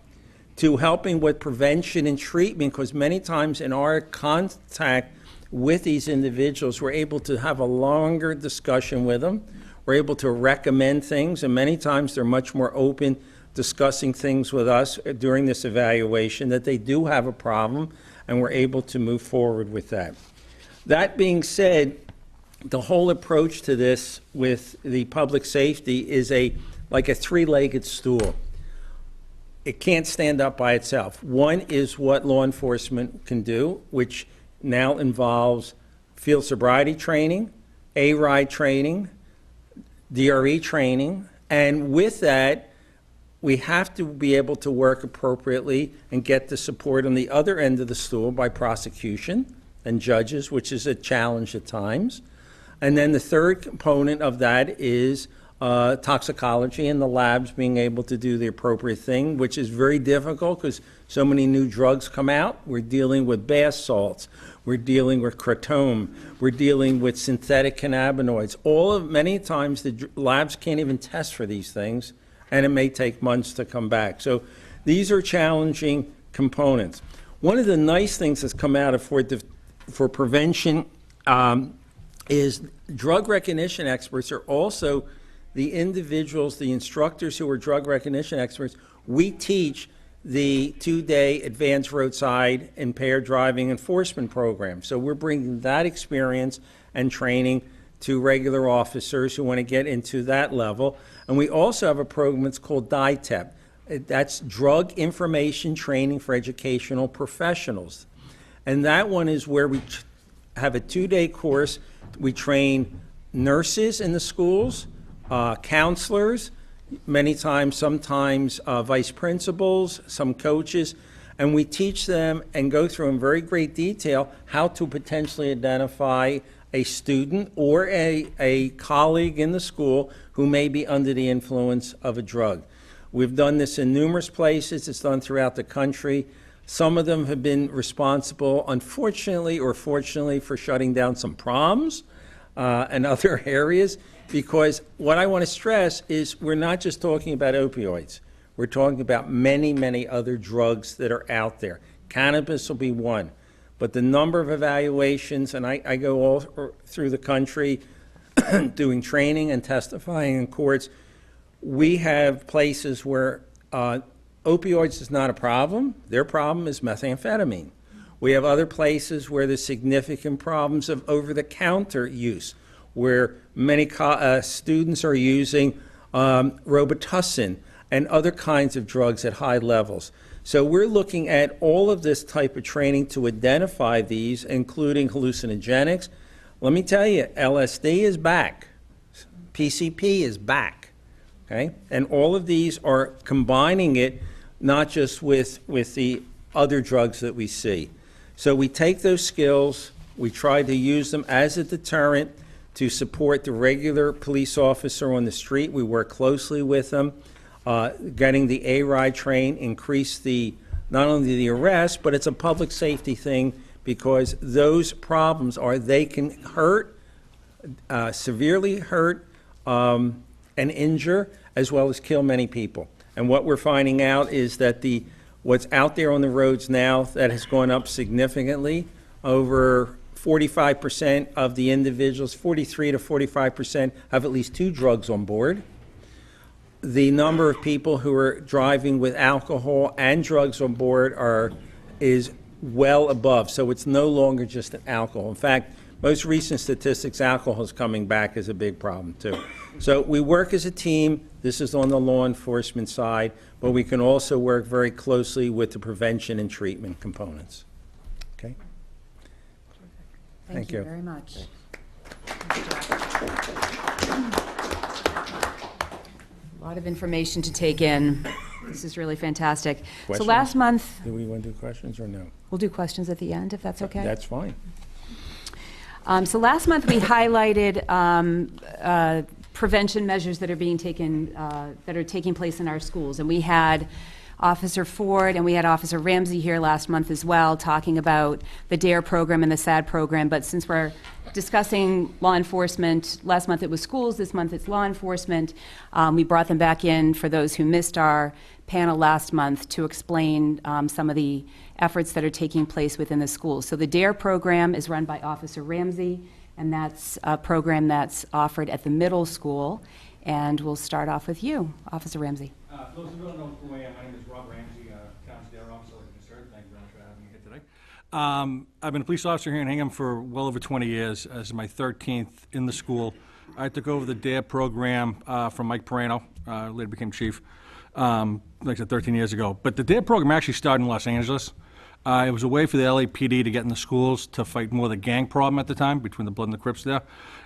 to helping with prevention and treatment, because many times in our contact with these individuals, we're able to have a longer discussion with them. We're able to recommend things, and many times they're much more open discussing things with us during this evaluation, that they do have a problem, and we're able to move forward with that. That being said, the whole approach to this with the public safety is like a three-legged stool. It can't stand up by itself. One is what law enforcement can do, which now involves field sobriety training, A-RIDE training, DRE training, and with that, we have to be able to work appropriately and get the support on the other end of the stool by prosecution and judges, which is a challenge at times. And then the third component of that is toxicology and the labs being able to do the appropriate thing, which is very difficult because so many new drugs come out. We're dealing with bath salts. We're dealing with kratom. We're dealing with synthetic cannabinoids. Many times the labs can't even test for these things, and it may take months to come back. So these are challenging components. One of the nice things that's come out of for prevention is drug recognition experts are also the individuals, the instructors who are drug recognition experts. We teach the 2-day advanced roadside impaired driving enforcement program. So we're bringing that experience and training to regular officers who want to get into that level. And we also have a program that's called DITEP. That's Drug Information Training for Educational Professionals. And that one is where we have a 2-day course. We train nurses in the schools, counselors, sometimes vice principals, some coaches, and we teach them and go through in very great detail how to potentially identify a student or a colleague in the school who may be under the influence of a drug. We've done this in numerous places. It's done throughout the country. Some of them have been responsible, unfortunately or fortunately, for shutting down some proms and other areas. Because what I want to stress is we're not just talking about opioids. We're talking about many, many other drugs that are out there. Cannabis will be one. But the number of evaluations, and I go all through the country doing training and testifying in courts, we have places where opioids is not a problem. Their problem is methamphetamine. We have other places where there's significant problems of over-the-counter use, where many students are using Robitussin and other kinds of drugs at high levels. So we're looking at all of this type of training to identify these, including hallucinogenics. Let me tell you, LSD is back. PCP is back. Okay? And all of these are combining it, not just with the other drugs that we see. So we take those skills, we try to use them as a deterrent to support the regular police officer on the street. We work closely with them, getting the A-RIDE train, increase not only the arrest, but it's a public safety thing because those problems they can hurt, severely hurt, and injure, as well as kill many people. And what we're finding out is that what's out there on the roads now that has gone up significantly. Over 45% of the individuals, 43 to 45%, have at least 2 drugs on board. The number of people who are driving with alcohol and drugs on board is well above. So it's no longer just an alcohol. In fact, most recent statistics, alcohol is coming back as a big problem too. So we work as a team. This is on the law enforcement side, but we can also work very closely with the prevention and treatment components. Okay? Thank you very much. A lot of information to take in. This is really fantastic. Questions? So last month, Do we want to do questions or no? we'll do questions at the end, if that's okay. That's fine. So last month, we highlighted prevention measures that are being taken, that are taking place in our schools. And we had Officer Ford and we had Officer Ramsey here last month as well, talking about the DARE program and the SAD program. But since we're discussing law enforcement, last month it was schools, this month it's law enforcement. We brought them back in for those who missed our panel last month to explain some of the efforts that are taking place within the schools. So the DARE program is run by Officer Ramsey, and that's a program that's offered at the middle school. And we'll start off with you, Officer Ramsey. For those who don't know who I am, my name is Rob Ramsey, County Dare Officer like Mr. Thank you very much for having me here today. I've been a police officer here in Hingham for well over 20 years, as my 13th in the school. I took over the DARE program from Mike Perrano, later became chief, like I said, 13 years ago. But the DARE program actually started in Los Angeles. It was a way for the LAPD to get in the schools to fight more of the gang problem at the time between the Blood and the Crips there.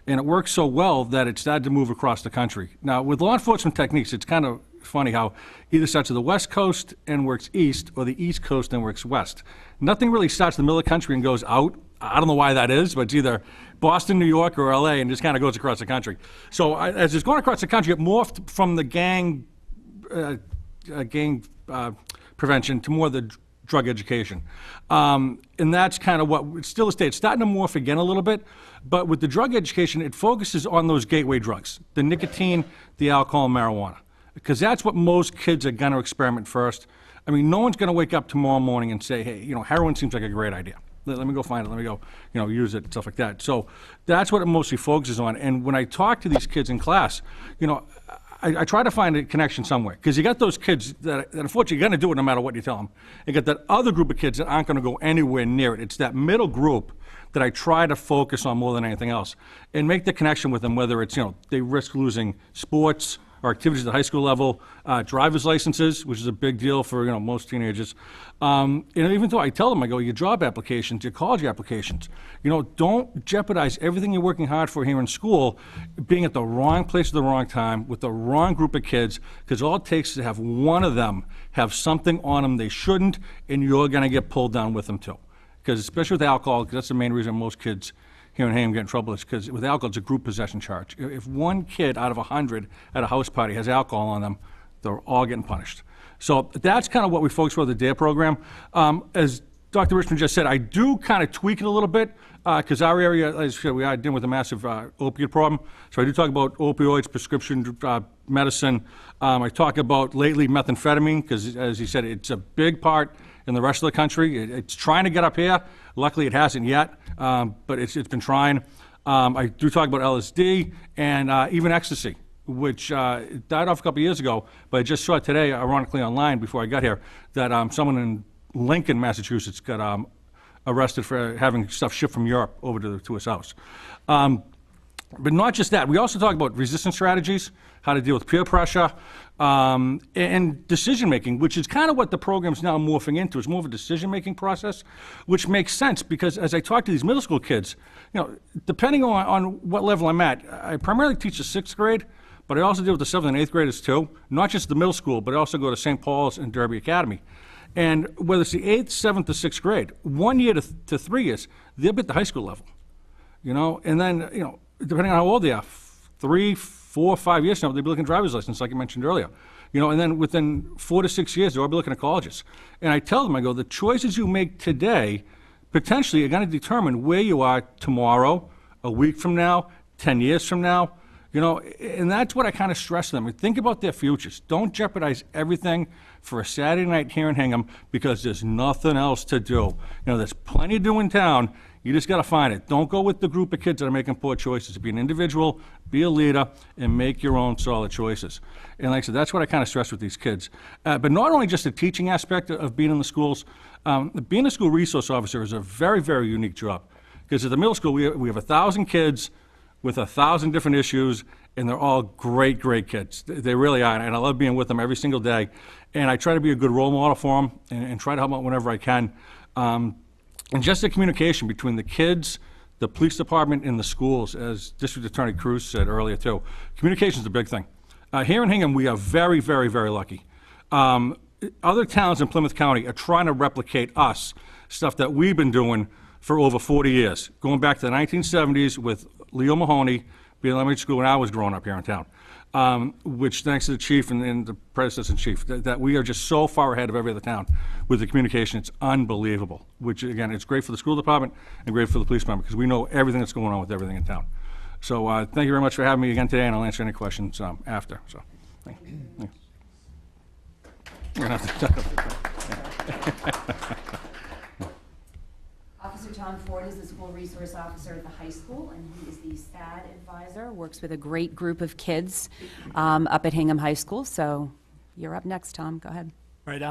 And it worked so well that it started to move across the country. Now, with law enforcement techniques, it's kind of funny how either starts at the West Coast and works east, or the East Coast and works west. Nothing really starts in the middle of the country and goes out. I don't know why that is, but it's either Boston, New York, or LA, and just kind of goes across the country. So as it's going across the country, it morphed from the gang prevention to more the drug education. And that's kind of what, it's still a state. It's starting to morph again a little bit, but with the drug education, it focuses on those gateway drugs, the nicotine, the alcohol, and marijuana, because that's what most kids are going to experiment first. I mean, no one's going to wake up tomorrow morning and say, hey, heroin seems like a great idea. Let me go find it, let me go, use it, stuff like that. So that's what it mostly focuses on. And when I talk to these kids in class, I try to find a connection somewhere, because you got those kids that unfortunately are going to do it no matter what you tell them. You got that other group of kids that aren't going to go anywhere near it. It's that middle group that I try to focus on more than anything else, and make the connection with them, whether it's, they risk losing sports or activities at the high school level, driver's licenses, which is a big deal for, most teenagers. And even though I tell them, I go, your job applications, your college applications, don't jeopardize everything you're working hard for here in school, being at the wrong place at the wrong time with the wrong group of kids, because all it takes is to have one of them have something on them they shouldn't, and you're gonna get pulled down with them too. Because especially with alcohol, because that's the main reason most kids here in Hingham get in trouble, is because with alcohol, it's a group possession charge. If one kid out of 100 at a house party has alcohol on them, they're all getting punished. So that's kind of what we focus on with the DARE program. As Dr. Richmond just said, I do kind of tweak it a little bit, because our area, as I said, we are dealing with a massive opioid problem. So I do talk about opioids, prescription medicine. I talk about lately methamphetamine, because as he said, it's a big part in the rest of the country. It's trying to get up here. Luckily, it hasn't yet, but it's been trying. I do talk about LSD and even ecstasy, which died off a couple years ago, but I just saw it today, ironically online before I got here, that someone in Lincoln, Massachusetts got arrested for having stuff shipped from Europe over to his house. But not just that, we also talk about resistance strategies, how to deal with peer pressure, and decision-making, which is kind of what the program's now morphing into. It's more of a decision-making process, which makes sense, because as I talk to these middle school kids, depending on what level I'm at, I primarily teach the 6th grade, but I also deal with the 7th and 8th graders too, not just the middle school, but I also go to St. Paul's and Derby Academy. And whether it's the 8th, 7th, or 6th grade, 1 year to 3 years, they'll be at the high school level, and then, depending on how old they are, 3, 4, 5 years now, they'll be looking at driver's license, like I mentioned earlier. And then within 4 to 6 years, they'll be looking at colleges. And I tell them, I go, the choices you make today potentially are going to determine where you are tomorrow, a week from now, 10 years from now. And that's what I kind of stress to them. Think about their futures. Don't jeopardize everything for a Saturday night here in Hingham, because there's nothing else to do. There's plenty to do in town. You just got to find it. Don't go with the group of kids that are making poor choices. Be an individual, be a leader, and make your own solid choices. And like I said, that's what I kind of stress with these kids. But not only just the teaching aspect of being in the schools, being a school resource officer is a very, very unique job. Because at the middle school, we have 1,000 kids with 1,000 different issues, and they're all great, great kids. They really are, and I love being with them every single day. And I try to be a good role model for them, and try to help out whenever I can. And just the communication between the kids, the police department, and the schools, as District Attorney Cruz said earlier too. Communication is a big thing. Here in Hingham, we are very, very, very lucky. Other towns in Plymouth County are trying to replicate us, stuff that we've been doing for over 40 years, going back to the 1970s with Leo Mahoney being elementary school when I was growing up here in town. Which thanks to the chief and the predecessor chief, that we are just so far ahead of every other town with the communication. It's unbelievable, which again, it's great for the school department and great for the police department, because we know everything that's going on with everything in town. So thank you very much for having me again today, and I'll answer any questions after. So thank you. Officer Tom Ford is the school resource officer at the high school, and he is the SAD advisor, works with a great group of kids up at Hingham High School. So you're up next, Tom. Go ahead. Right.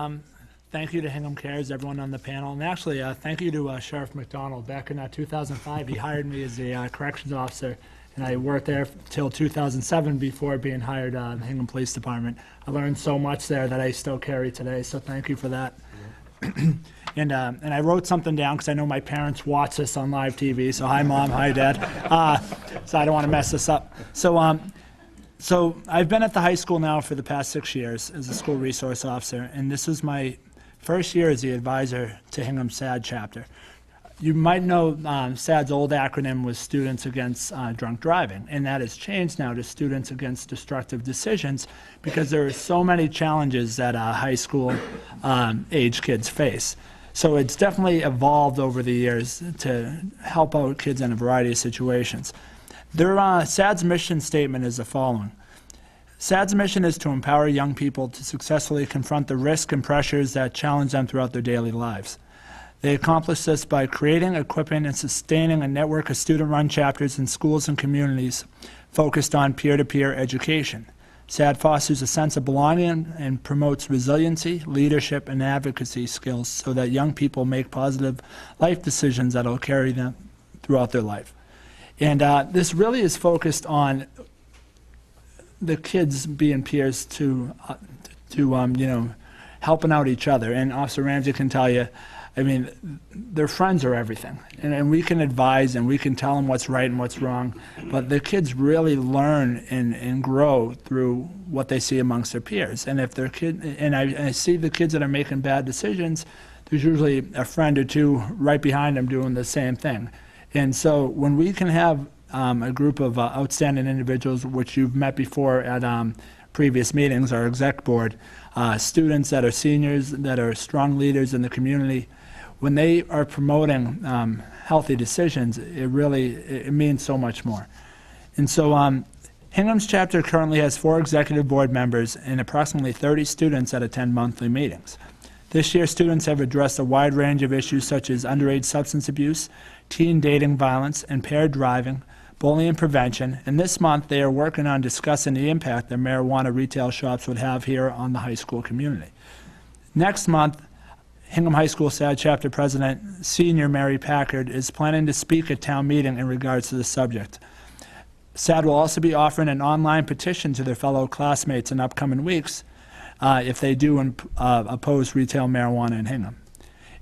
thank you to Hingham Cares, everyone on the panel, and actually, thank you to Sheriff McDonald. Back in 2005, he hired me as a corrections officer, and I worked there till 2007 before being hired in the Hingham Police Department. I learned so much there that I still carry today, so thank you for that. And I wrote something down because I know my parents watch this on live TV, so hi, Mom, hi, Dad. So I don't want to mess this up. So I've been at the high school now for the past 6 years as a school resource officer, and this is my first year as the advisor to Hingham SAD chapter. You might know SAD's old acronym was Students Against Drunk Driving, and that has changed now to Students Against Destructive Decisions because there are so many challenges that high school age kids face. So it's definitely evolved over the years to help out kids in a variety of situations. Their SAD's mission statement is the following. SAD's mission is to empower young people to successfully confront the risks and pressures that challenge them throughout their daily lives. They accomplish this by creating, equipping, and sustaining a network of student-run chapters in schools and communities focused on peer-to-peer education. SAD fosters a sense of belonging and promotes resiliency, leadership, and advocacy skills so that young people make positive life decisions that will carry them throughout their life. And this really is focused on the kids being peers to helping out each other. And Officer Ramsey can tell you, I mean, their friends are everything. And we can advise and we can tell them what's right and what's wrong. But the kids really learn and grow through what they see amongst their peers. And if their I see the kids that are making bad decisions, there's usually a friend or two right behind them doing the same thing. And so when we can have a group of outstanding individuals, which you've met before at previous meetings, our exec board, students that are seniors, that are strong leaders in the community, when they are promoting healthy decisions, it means so much more. And so Hingham's chapter currently has 4 executive board members and approximately 30 students that attend monthly meetings. This year, students have addressed a wide range of issues such as underage substance abuse, teen dating violence, impaired driving, bullying prevention, and this month they are working on discussing the impact that marijuana retail shops would have here on the high school community. Next month, Hingham High School SAD Chapter President, Senior Mary Packard, is planning to speak at town meeting in regards to the subject. SAD will also be offering an online petition to their fellow classmates in upcoming weeks if they do oppose retail marijuana in Hingham.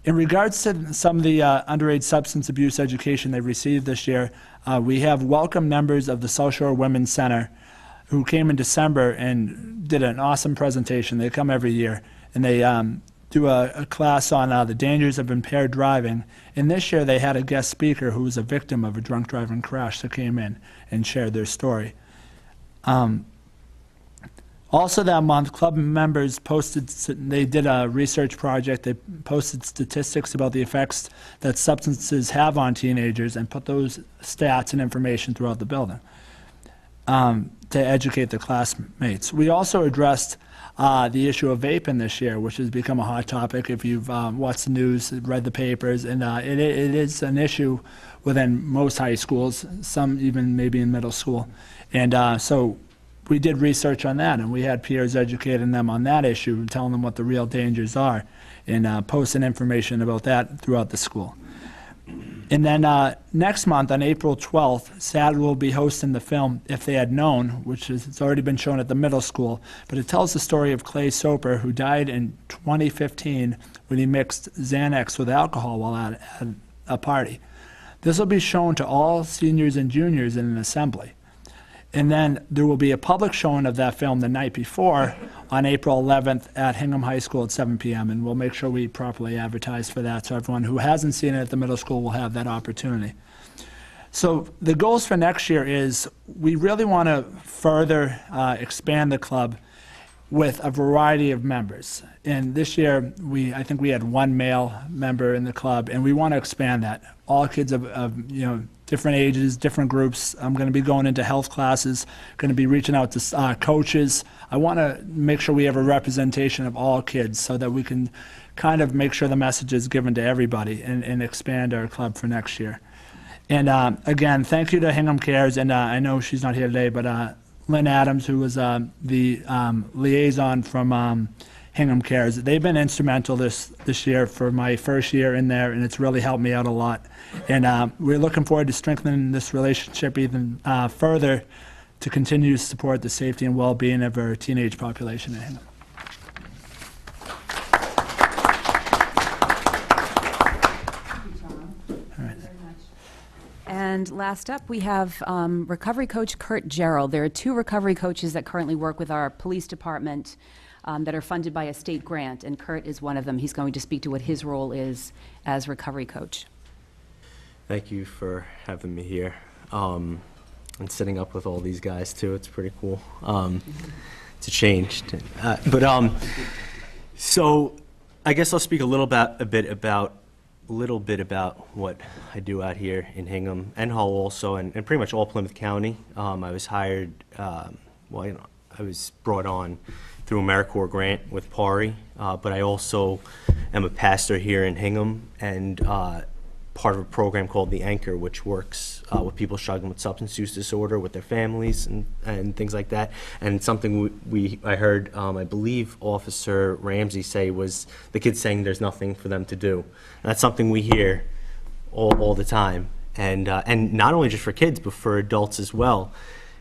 In regards to some of the underage substance abuse education they received this year, we have welcome members of the South Shore Women's Center who came in December and did an awesome presentation. They come every year, and they do a class on the dangers of impaired driving. And this year they had a guest speaker who was a victim of a drunk driving crash that came in and shared their story. Also that month, club members they did a research project. They posted statistics about the effects that substances have on teenagers and put those stats and information throughout the building to educate the classmates. We also addressed the issue of vaping this year, which has become a hot topic if you've watched the news, read the papers, and it is an issue within most high schools, some even maybe in middle school. And so we did research on that, and we had peers educating them on that issue and telling them what the real dangers are and posting information about that throughout the school. And then next month, on April 12th, SAD will be hosting the film If They Had Known, which it's already been shown at the middle school, but it tells the story of Clay Soper, who died in 2015 when he mixed Xanax with alcohol while at a party. This will be shown to all seniors and juniors in an assembly. And then there will be a public showing of that film the night before on April 11th at Hingham High School at 7 p.m. And we'll make sure we properly advertise for that so everyone who hasn't seen it at the middle school will have that opportunity. So the goals for next year is we really want to further expand the club with a variety of members. And this year, I think we had 1 male member in the club, and we want to expand that. All kids of different ages, different groups. I'm going to be going into health classes, going to be reaching out to coaches. I want to make sure we have a representation of all kids so that we can kind of make sure the message is given to everybody and expand our club for next year. And again, thank you to Hingham Cares, and I know she's not here today, but Lynn Adams, who was the liaison from Hingham Cares. They've been instrumental this year for my first year in there, and it's really helped me out a lot. And we're looking forward to strengthening this relationship even further to continue to support the safety and well-being of our teenage population in Hingham. And last up, we have recovery coach Kurt Gerald. There are 2 recovery coaches that currently work with our police department that are funded by a state grant, and Kurt is one of them. He's going to speak to what his role is as recovery coach. Thank you for having me here. And sitting up with all these guys too, it's pretty cool. It's a change. So I guess I'll speak a bit about what I do out here in Hingham and Hull also, and pretty much all Plymouth County. I was hired, I was brought on through AmeriCorps grant with PARI, but I also am a pastor here in Hingham and part of a program called The Anchor, which works with people struggling with substance use disorder, with their families and things like that. And something I heard, I believe Officer Ramsey say was the kids saying there's nothing for them to do. And that's something we hear all the time. And not only just for kids, but for adults as well.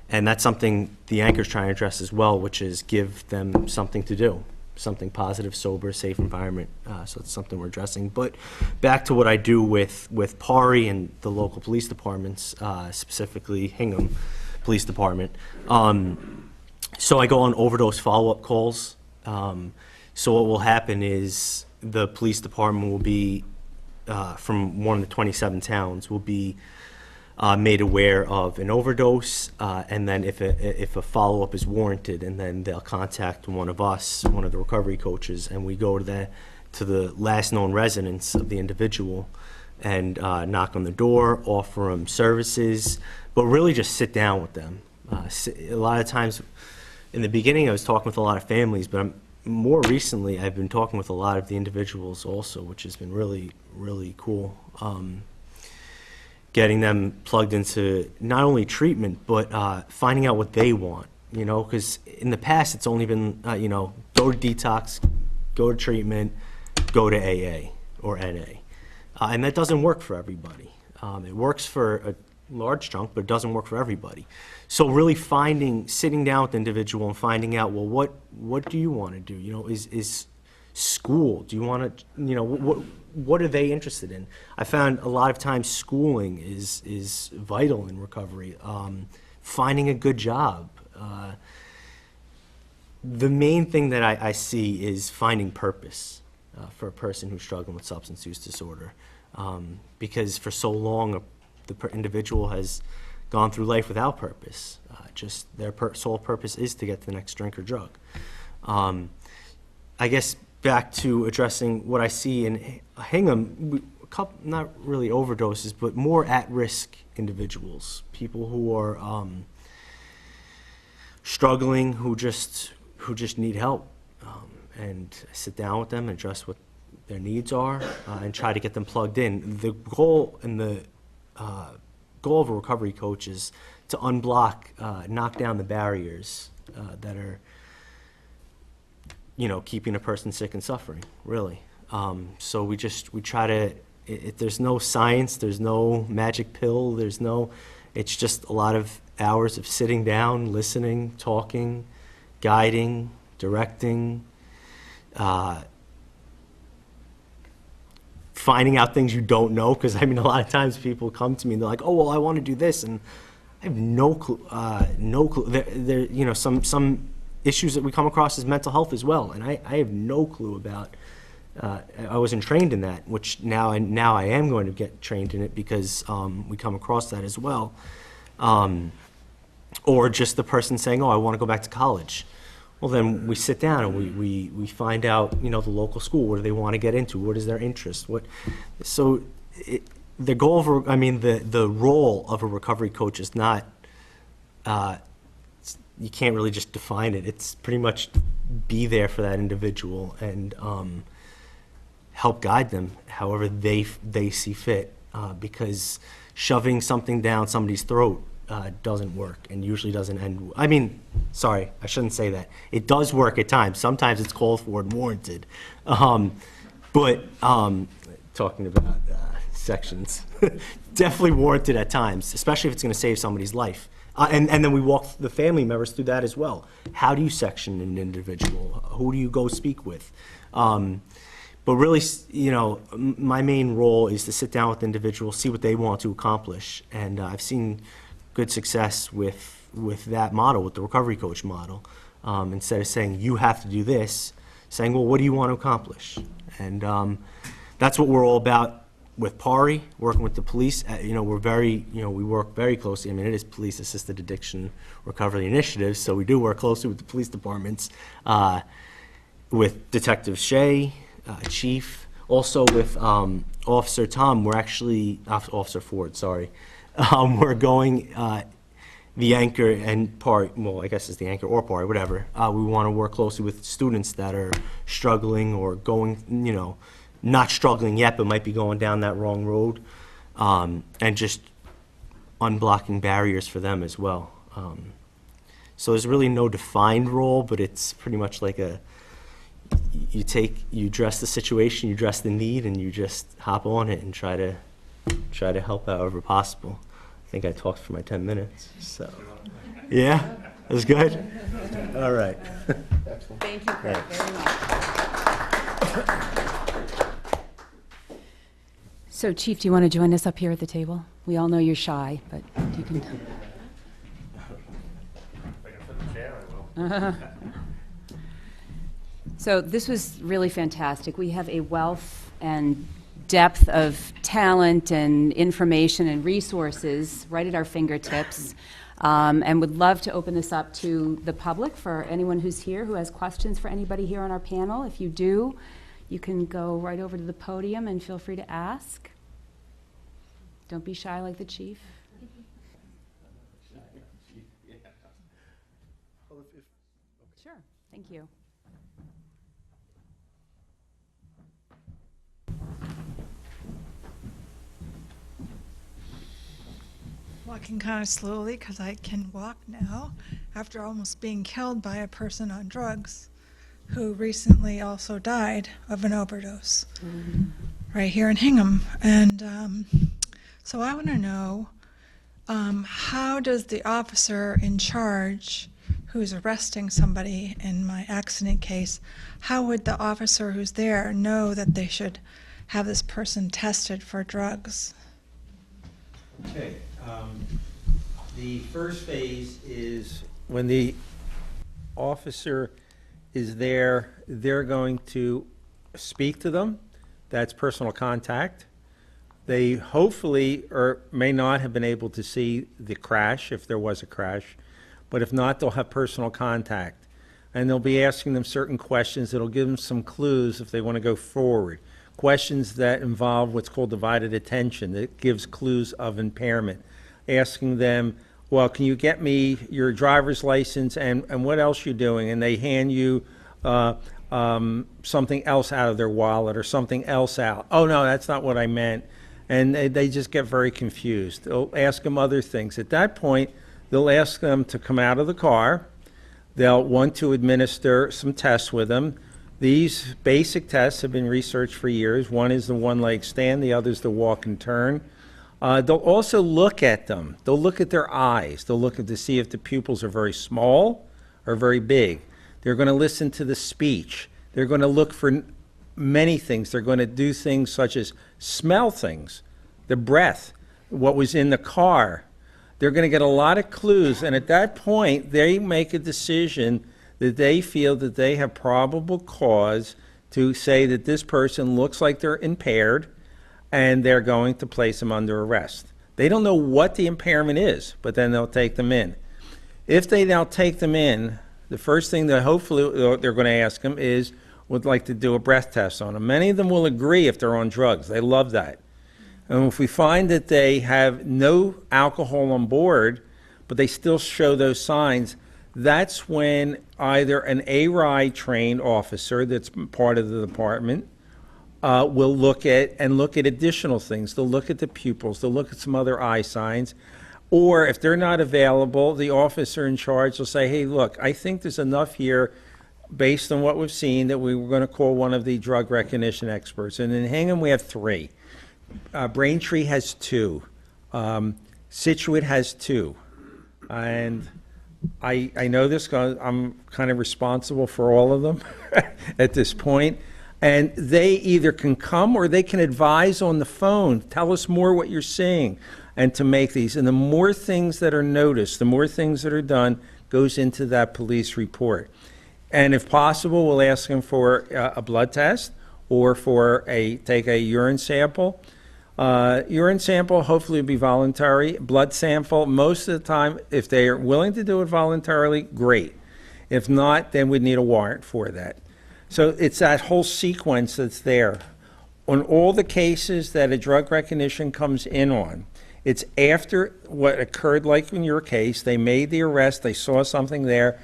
And that's something The Anchor's trying to address as well, which is give them something to do. Something positive, sober, safe environment. So it's something we're addressing. But back to what I do with PARI and the local police departments, specifically Hingham Police Department. So I go on overdose follow-up calls. So what will happen is the police department will be, from one of the 27 towns, will be made aware of an overdose, and then if a follow-up is warranted, and then they'll contact one of us, one of the recovery coaches, and we go to the last known residence of the individual and knock on the door, offer them services, but really just sit down with them. A lot of times, in the beginning, I was talking with a lot of families, but more recently, I've been talking with a lot of the individuals also, which has been really, really cool. Getting them plugged into not only treatment, but finding out what they want, because in the past it's only been, go to detox, go to treatment, go to AA or NA. And that doesn't work for everybody. It works for a large chunk, but it doesn't work for everybody. So really sitting down with the individual and finding out, well, what do you want to do? Is school, do you want to, what are they interested in? I found a lot of times schooling is vital in recovery. Finding a good job. The main thing that I see is finding purpose for a person who's struggling with substance use disorder. Because for so long, the individual has gone through life without purpose. Just their sole purpose is to get to the next drink or drug. I guess back to addressing what I see in Hingham, not really overdoses, but more at-risk individuals, people who are struggling, who just need help, and I sit down with them and address what their needs are, and try to get them plugged in. The goal of a recovery coach is to unblock, knock down the barriers that are keeping a person sick and suffering, really. So we try to, there's no science, there's no magic pill, it's just a lot of hours of sitting down, listening, talking, guiding, directing, finding out things you don't know, because a lot of times people come to me and they're like, oh, well, I want to do this, and I have no clue, There, some issues that we come across is mental health as well, and I have no clue about. I wasn't trained in that, which now I am going to get trained in it because we come across that as well. Or just the person saying, "Oh, I want to go back to college." Well, then we sit down and we find out, the local school, what do they want to get into, what is their interest, the goal of the role of a recovery coach is not. You can't really just define it. It's pretty much be there for that individual and help guide them however they see fit, because shoving something down somebody's throat doesn't work and usually doesn't end. sorry, I shouldn't say that. It does work at times. Sometimes it's called for and warranted. Talking about sections, definitely warranted at times, especially if it's going to save somebody's life. And then we walk the family members through that as well. How do you section an individual? Who do you go speak with? But really, you know, my main role is to sit down with individuals, see what they want to accomplish. And I've seen good success with that model, with the recovery coach model. Instead of saying, you have to do this, saying, well, what do you want to accomplish? And that's what we're all about with PARI, working with the police. You know, we work very closely. I mean, it is Police Assisted Addiction Recovery Initiative, so we do work closely with the police departments, with Detective Shea, Chief, also with Officer Tom. We're actually, Officer Ford, sorry. We're going, the anchor and PARI, well, I guess it's the anchor or PARI, whatever. We want to work closely with students that are struggling or going, you know, not struggling yet, but might be going down that wrong road, and just unblocking barriers for them as well. So there's really no defined role, but it's pretty much like you address the situation, you address the need, and you just hop on it and try to help however possible. I think I talked for my 10 minutes, so. Yeah, that was good? All right. Thank you, Craig, very much. So, Chief, do you want to join us up here at the table? We all know you're shy, but you can. If I can fit the chair, I will. So this was really fantastic. We have a wealth and depth of talent and information and resources right at our fingertips, and would love to open this up to the public for anyone who's here who has questions for anybody here on our panel. If you do, you can go right over to the podium and feel free to ask. Don't be shy like the chief. Sure, thank you. Walking kind of slowly because I can walk now after almost being killed by a person on drugs who recently also died of an overdose right here in Hingham. And so I want to know, how does the officer in charge who's arresting somebody in my accident case, how would the officer who's there know that they should have this person tested for drugs? Okay. The first phase is when the officer is there, they're going to speak to them. That's personal contact. They hopefully or may not have been able to see the crash if there was a crash, but if not, they'll have personal contact. And they'll be asking them certain questions that'll give them some clues if they want to go forward. Questions that involve what's called divided attention, that gives clues of impairment. Asking them, well, can you get me your driver's license and what else you're doing? And they hand you something else out of their wallet or something else out. Oh, no, that's not what I meant. And they just get very confused. They'll ask them other things. At that point, they'll ask them to come out of the car. They'll want to administer some tests with them. These basic tests have been researched for years. One is the one-leg stand, the other is the walk and turn. They'll also look at them. They'll look at their eyes. They'll look to see if the pupils are very small or very big. They're going to listen to the speech. They're going to look for many things. They're going to do things such as smell things, the breath, what was in the car. They're going to get a lot of clues, and at that point, they make a decision that they feel that they have probable cause to say that this person looks like they're impaired, and they're going to place them under arrest. They don't know what the impairment is, but then they'll take them in. If they now take them in, the first thing that hopefully they're going to ask them is, would like to do a breath test on them. Many of them will agree if they're on drugs. They love that. And if we find that they have no alcohol on board, but they still show those signs, that's when either an ARI trained officer that's part of the department will look at additional things. They'll look at the pupils, they'll look at some other eye signs, Or if they're not available, the officer in charge will say, hey, look, I think there's enough here based on what we've seen that we were going to call one of the drug recognition experts. And in Hingham, we have 3. Braintree has 2. Situate has 2. And I know this because I'm kind of responsible for all of them at this point. And they either can come or they can advise on the phone, tell us more what you're seeing, and to make these. And the more things that are noticed, the more things that are done goes into that police report. And if possible, we'll ask them for a blood test or for take a urine sample. Urine sample hopefully will be voluntary. Blood sample, most of the time, if they are willing to do it voluntarily, great. If not, then we'd need a warrant for that. So it's that whole sequence that's there. On all the cases that a drug recognition comes in on, it's after what occurred, like in your case, they made the arrest, they saw something there,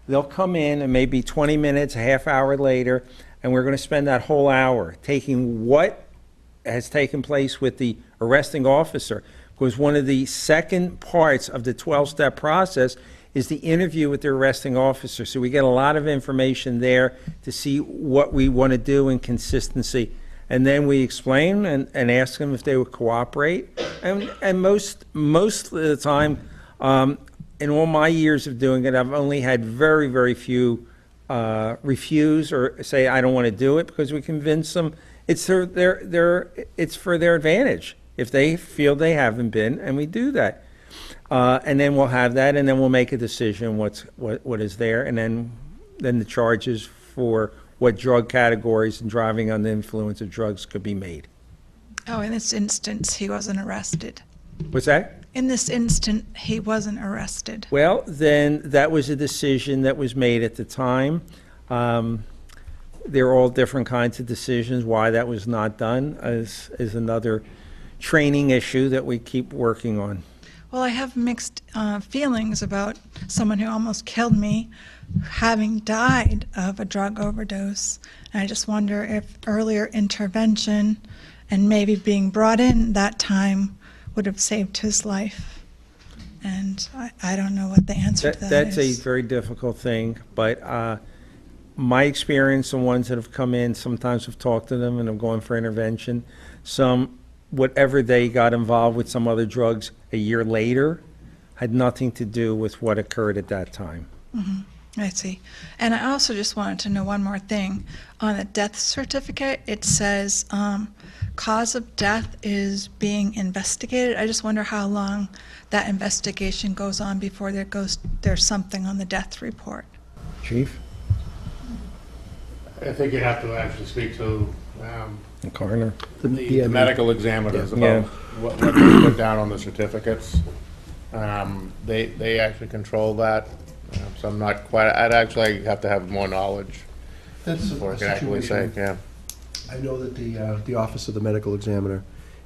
they'll come in and maybe 20 minutes, a half hour later, and we're going to spend that whole hour taking what has taken place with the arresting officer. Because one of the second parts of the 12-step process is the interview with the arresting officer. So we get a lot of information there to see what we want to do in consistency. And then we explain and ask them if they would cooperate. And most of the time, in all my years of doing it, I've only had very, very few refuse or say, I don't want to do it, because we convince them it's for their advantage if they feel they haven't been, and we do that. And then we'll have that, and then we'll make a decision what is there, and then the charges for what drug categories and driving under the influence of drugs could be made. Oh, in this instance, he wasn't arrested. What's that? In this instant, he wasn't arrested. Well, then that was a decision that was made at the time. There are all different kinds of decisions. Why that was not done is another training issue that we keep working on. Well, I have mixed feelings about someone who almost killed me having died of a drug overdose. And I just wonder if earlier intervention and maybe being brought in that time would have saved his life. And I don't know what the answer to that That's is. a very difficult thing, but my experience, the ones that have come in, sometimes have talked to them and have gone for intervention. Some, whatever they got involved with some other drugs a year later, had nothing to do with what occurred at that time. Mm-hmm. I see. And I also just wanted to know one more thing. On the death certificate, it says cause of death is being investigated. I just wonder how long that investigation goes on before there's something on the death report. Chief? I think you have to actually speak to The coroner? the medical examiners Yeah. about what they put down on the certificates. They actually control that, so I'm not quite, I'd actually have to have more knowledge That's before I a can actually say, situation. yeah. I know that the Office of the Medical Examiner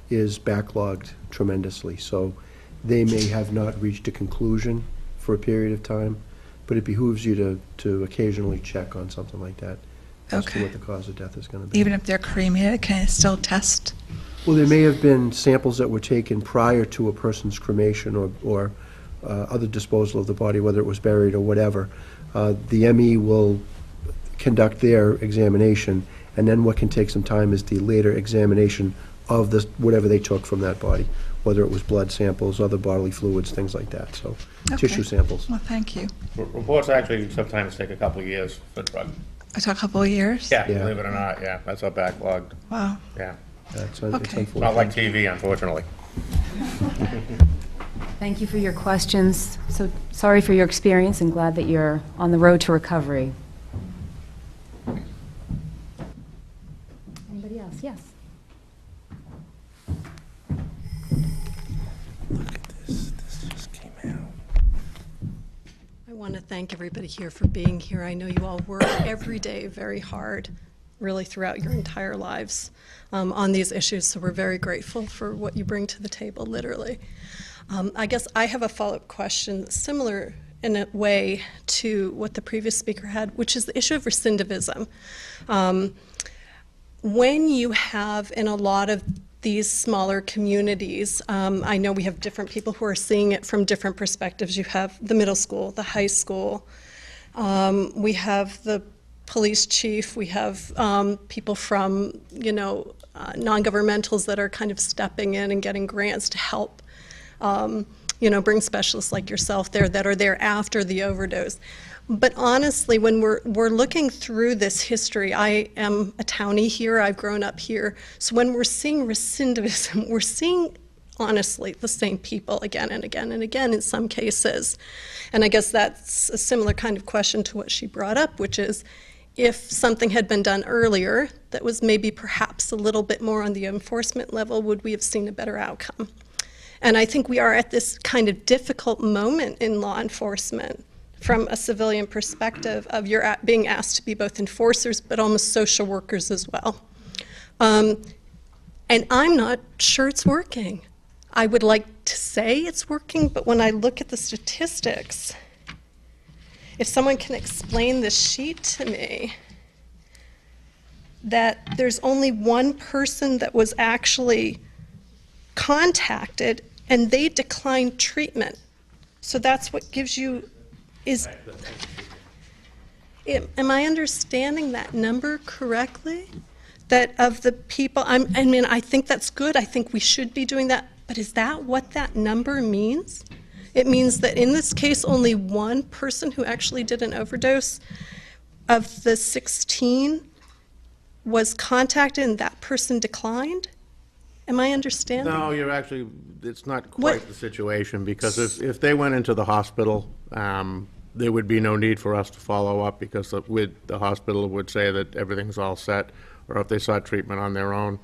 is backlogged tremendously, so they may have not reached a conclusion for a period of time, but it behooves you to occasionally check on something like that as to Okay. what the cause of death is going to be. Even if they're cremated, can it still test? Well, there may have been samples that were taken prior to a person's cremation or other disposal of the body, whether it was buried or whatever. The ME will conduct their examination, and then what can take some time is the later examination of whatever they took from that body, whether it was blood samples, other bodily fluids, things like that, so Okay. tissue samples. Well, thank you. Reports actually sometimes take a couple of years for drug. It took a couple of years? Yeah, Yeah. believe it or not, yeah, that's how backlogged, Wow. yeah. It's Okay. unfortunate. Not like TV, unfortunately. Thank you for your questions. So sorry for your experience and glad that you're on the road to recovery. Anybody else? Yes. Look at this. This just came out. I want to thank everybody here for being here. I know you all work every day very hard, really throughout your entire lives on these issues, so we're very grateful for what you bring to the table, literally. I guess I have a follow-up question similar in a way to what the previous speaker had, which is the issue of recidivism. When you have, in a lot of these smaller communities. I know we have different people who are seeing it from different perspectives. You have the middle school, the high school, we have the police chief, we have people from, non-governmentals that are kind of stepping in and getting grants to help, bring specialists like yourself there that are there after the overdose. But honestly, when we're looking through this history, I am a townie here, I've grown up here, so when we're seeing recidivism, we're seeing, honestly, the same people again and again and again in some cases. And I guess that's a similar kind of question to what she brought up, which is, if something had been done earlier that was maybe perhaps a little bit more on the enforcement level, would we have seen a better outcome? And I think we are at this kind of difficult moment in law enforcement from a civilian perspective of you're being asked to be both enforcers but almost social workers as well. And I'm not sure it's working. I would like to say it's working, but when I look at the statistics, if someone can explain this sheet to me, that there's only one person that was actually contacted and they declined treatment. So that's what gives you, am I understanding that number correctly? That of the people, I think that's good, I think we should be doing that, but is that what that number means? It means that in this case, only one person who actually did an overdose of the 16 was contacted and that person declined? Am I understanding? No, you're actually, it's not quite the situation, because if they went into the hospital, there would be no need for us to follow up, because the hospital would say that everything's all set, or if they sought treatment on their own.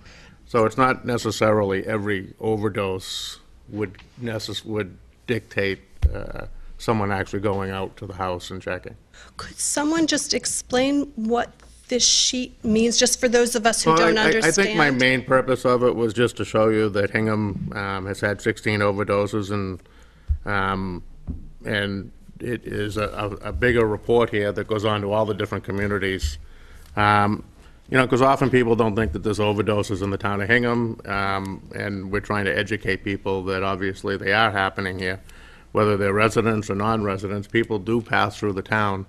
So it's not necessarily every overdose would dictate someone actually going out to the house and checking. Could someone just explain what this sheet means, just for those of us who don't understand? I think my main purpose of it was just to show you that Hingham has had 16 overdoses, and it is a bigger report here that goes on to all the different communities. Because often people don't think that there's overdoses in the town of Hingham, and we're trying to educate people that obviously they are happening here. Whether they're residents or non-residents, people do pass through the town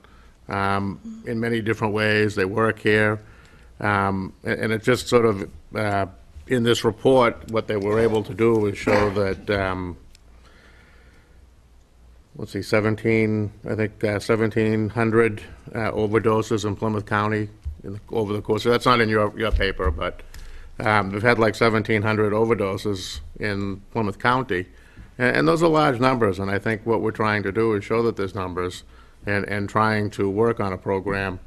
in many different ways. They work here, and it just sort of, in this report, what they were able to do is show that, let's see, 1,700 overdoses in Plymouth County over the course. So that's not in your paper, but we've had like 1,700 overdoses in Plymouth County, and those are large numbers. And I think what we're trying to do is show that there's numbers, and trying to work on a program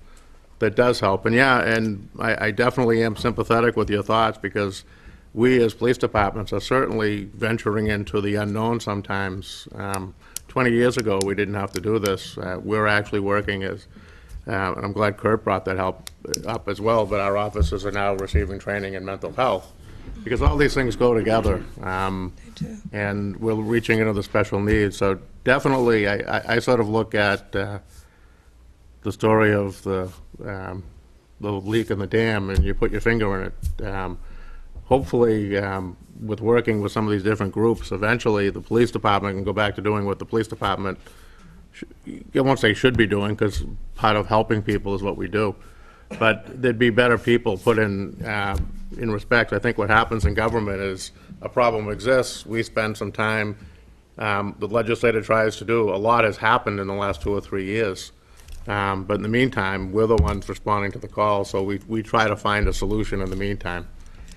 that does help. And yeah, and I definitely am sympathetic with your thoughts, because we as police departments are certainly venturing into the unknown sometimes. 20 years ago, we didn't have to do this. We're actually working as, and I'm glad Kurt brought that help up as well, but our officers are now receiving training in mental health, because all these things go together. And we're reaching into the special needs. So definitely, I sort of look at the story of the leak in the dam, and you put your finger in it. Hopefully, with working with some of these different groups, eventually the police department can go back to doing what the police department, I won't say should be doing, because part of helping people is what we do. But there'd be better people put in respect. I think what happens in government is a problem exists. We spend some time, the legislature tries to do, a lot has happened in the last 2 or 3 years. But in the meantime, we're the ones responding to the call, so we try to find a solution in the meantime.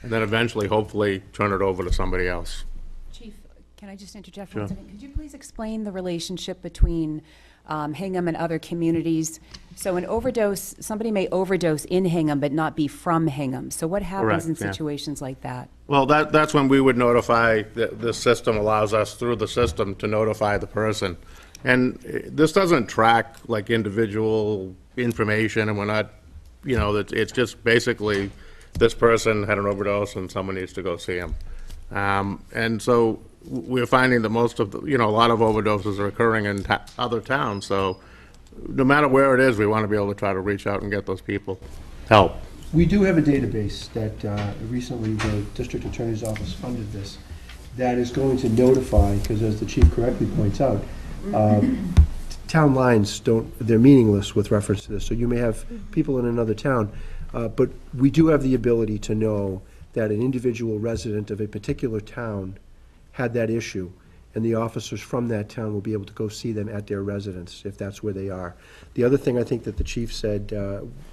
And then eventually, hopefully, turn it over to somebody else. Chief, can I just interject for a second? Could you please explain the relationship between Hingham and other communities? So an overdose, somebody may overdose in Hingham but not be from Hingham. So what happens in situations like that? Well, that's when we would notify, the system allows us through the system to notify the person. And this doesn't track like individual information, and we're not, it's just basically this person had an overdose and someone needs to go see him. And so we're finding that most of the, a lot of overdoses are occurring in other towns. So no matter where it is, we want to be able to try to reach out and get those people help. We do have a database that recently the district attorney's office funded this, that is going to notify, because as the chief correctly points out, town lines they're meaningless with reference to this. So you may have people in another town, but we do have the ability to know that an individual resident of a particular town had that issue, and the officers from that town will be able to go see them at their residence, if that's where they are. The other thing I think that the chief said,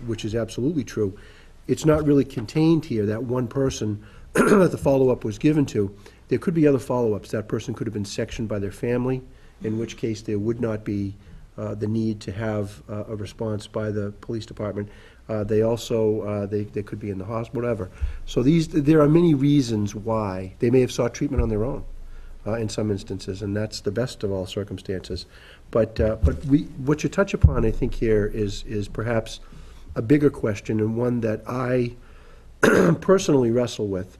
which is absolutely true, it's not really contained here, that one person that the follow-up was given to. There could be other follow-ups. That person could have been sectioned by their family, in which case there would not be the need to have a response by the police department. They also, they could be in the hospital, whatever. So there are many reasons why. They may have sought treatment on their own in some instances, and that's the best of all circumstances. But what you touch upon, I think, here is perhaps a bigger question, and one that I personally wrestle with,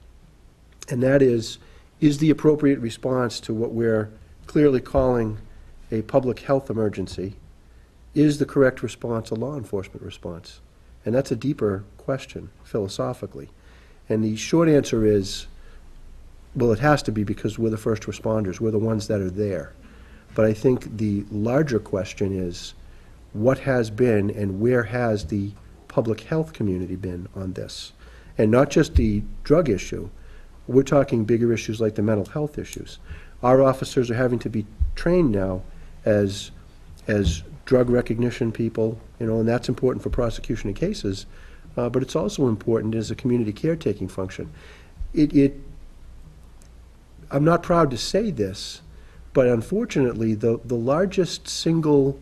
and that is the appropriate response to what we're clearly calling a public health emergency, is the correct response a law enforcement response? And that's a deeper question, philosophically. And the short answer is, well, it has to be, because we're the first responders. We're the ones that are there. But I think the larger question is, what has been and where has the public health community been on this? And not just the drug issue. We're talking bigger issues like the mental health issues. Our officers are having to be trained now as drug recognition people, and that's important for prosecution of cases, but it's also important as a community caretaking function. I'm not proud to say this, but unfortunately, the largest single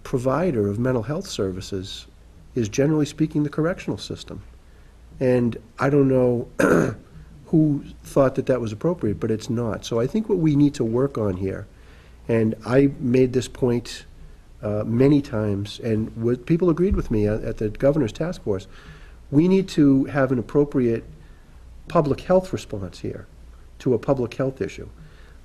provider of mental health services is, generally speaking, the correctional system. And I don't know who thought that was appropriate, but it's not. So I think what we need to work on here, and I made this point many times, and people agreed with me at the governor's task force, we need to have an appropriate public health response here to a public health issue.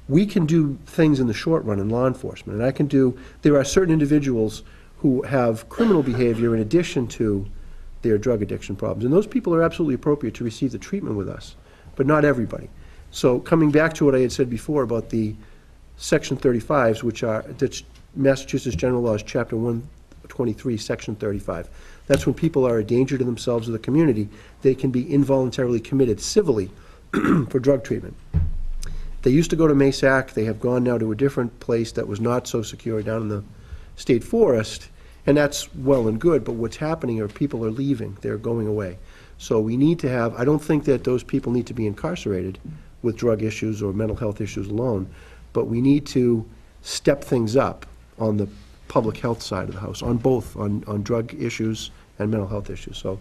We can do things in the short run in law enforcement, and there are certain individuals who have criminal behavior in addition to their drug addiction problems, and those people are absolutely appropriate to receive the treatment with us, but not everybody. So coming back to what I had said before about the Section 35s, which are Massachusetts General Laws, Chapter 123, Section 35. That's when people are a danger to themselves or the community. They can be involuntarily committed civilly for drug treatment. They used to go to Masac. They have gone now to a different place that was not so secure down in the state forest, and that's well and good, but what's happening are people are leaving. They're going away. So we need to have, I don't think that those people need to be incarcerated with drug issues or mental health issues alone, but we need to step things up on the public health side of the house, on both, on drug issues and mental health issues. So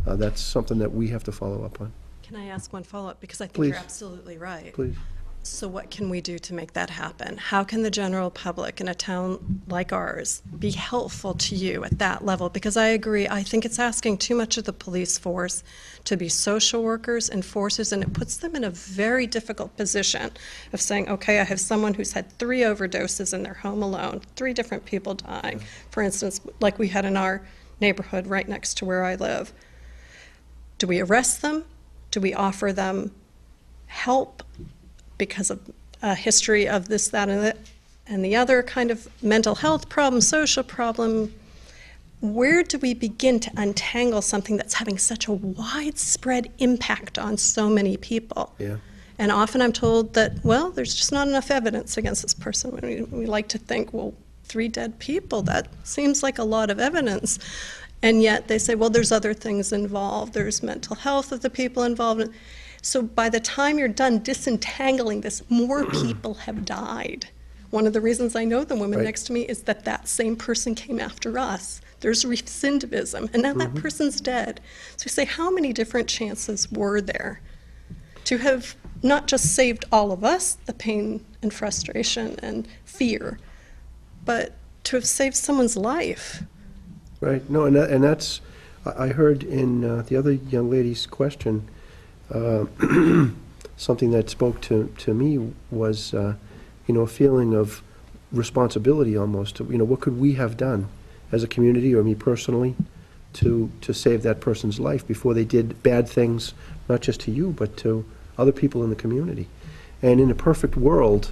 that's something that we have to follow up on. Can I ask one follow-up? Because I think Please. you're absolutely right. Please. So what can we do to make that happen? How can the general public in a town like ours be helpful to you at that level? Because I agree, I think it's asking too much of the police force to be social workers, enforcers, and it puts them in a very difficult position of saying, okay, I have someone who's had 3 overdoses in their home alone, 3 different people dying. For instance, like we had in our neighborhood right next to where I live. Do we arrest them? Do we offer them help because of a history of this, that, and the other kind of mental health problem, social problem? Where do we begin to untangle something that's having such a widespread impact on so many people? Yeah. And often I'm told that, well, there's just not enough evidence against this person. We like to think, well, 3 dead people, that seems like a lot of evidence. And yet they say, well, there's other things involved. There's mental health of the people involved. So by the time you're done disentangling this, more people have died. One of the reasons I know the woman Right. next to me is that that same person came after us. There's recidivism, and now that person's dead. So we say, how many different chances were there to have not just saved all of us the pain and frustration and fear, but to have saved someone's life? Right. No, and that's, I heard in the other young lady's question, something that spoke to me was, a feeling of responsibility almost. What could we have done as a community or me personally to save that person's life before they did bad things, not just to you, but to other people in the community. And in a perfect world,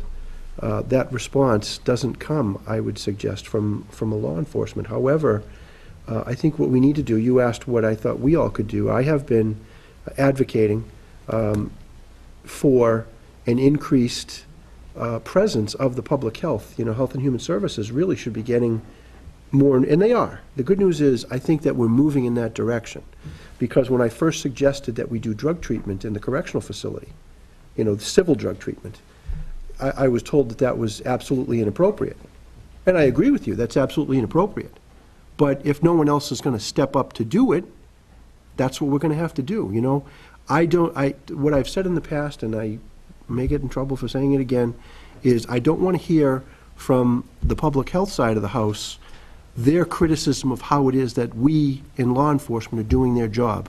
that response doesn't come, I would suggest, from a law enforcement. However, I think what we need to do, you asked what I thought we all could do. I have been advocating for an increased presence of the public health. You know, Health and Human Services really should be getting more, and they are. The good news is, I think that we're moving in that direction. Because when I first suggested that we do drug treatment in the correctional facility, you know, the civil drug treatment, I was told that that was absolutely inappropriate. And I agree with you, that's absolutely inappropriate. But if no one else is going to step up to do it, that's what we're going to have to do, you know? What I've said in the past, and I may get in trouble for saying it again, is I don't want to hear from the public health side of the house their criticism of how it is that we in law enforcement are doing their job.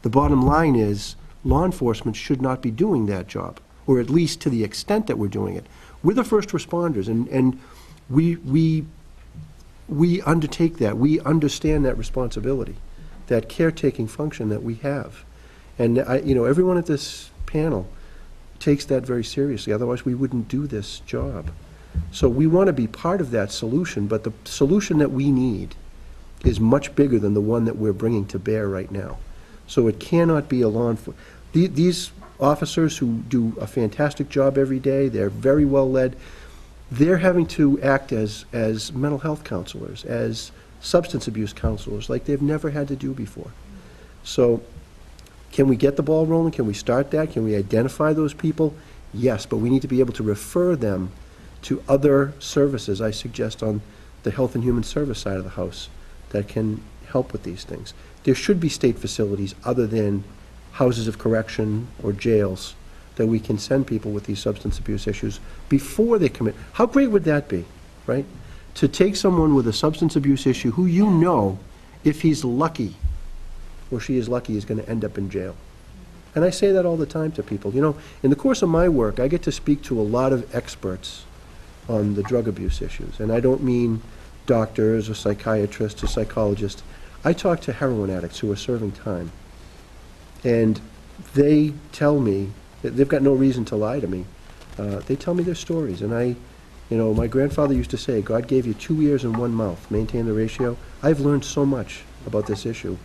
The bottom line is, law enforcement should not be doing that job, or at least to the extent that we're doing it. We're the first responders, and we undertake that. We understand that responsibility, that caretaking function that we have. And you know, everyone at this panel takes that very seriously, otherwise we wouldn't do this job. So we want to be part of that solution, but the solution that we need is much bigger than the one that we're bringing to bear right now. So it cannot be a law enforcement. These officers who do a fantastic job every day, they're very well led, they're having to act as mental health counselors, as substance abuse counselors, like they've never had to do before. So can we get the ball rolling? Can we start that? Can we identify those people? Yes, but we need to be able to refer them to other services, I suggest, on the Health and Human Service side of the house that can help with these things. There should be state facilities other than houses of correction or jails that we can send people with these substance abuse issues before they commit. How great would that be, right? To take someone with a substance abuse issue who you know, if he's lucky, or she is lucky, is going to end up in jail. And I say that all the time to people. You know, in the course of my work, I get to speak to a lot of experts on the drug abuse issues. And I don't mean doctors or psychiatrists or psychologists. I talk to heroin addicts who are serving time. And they tell me, they've got no reason to lie to me. They tell me their stories. And you know, my grandfather used to say, God gave you 2 ears and 1 mouth, maintain the ratio. I've learned so much about this issue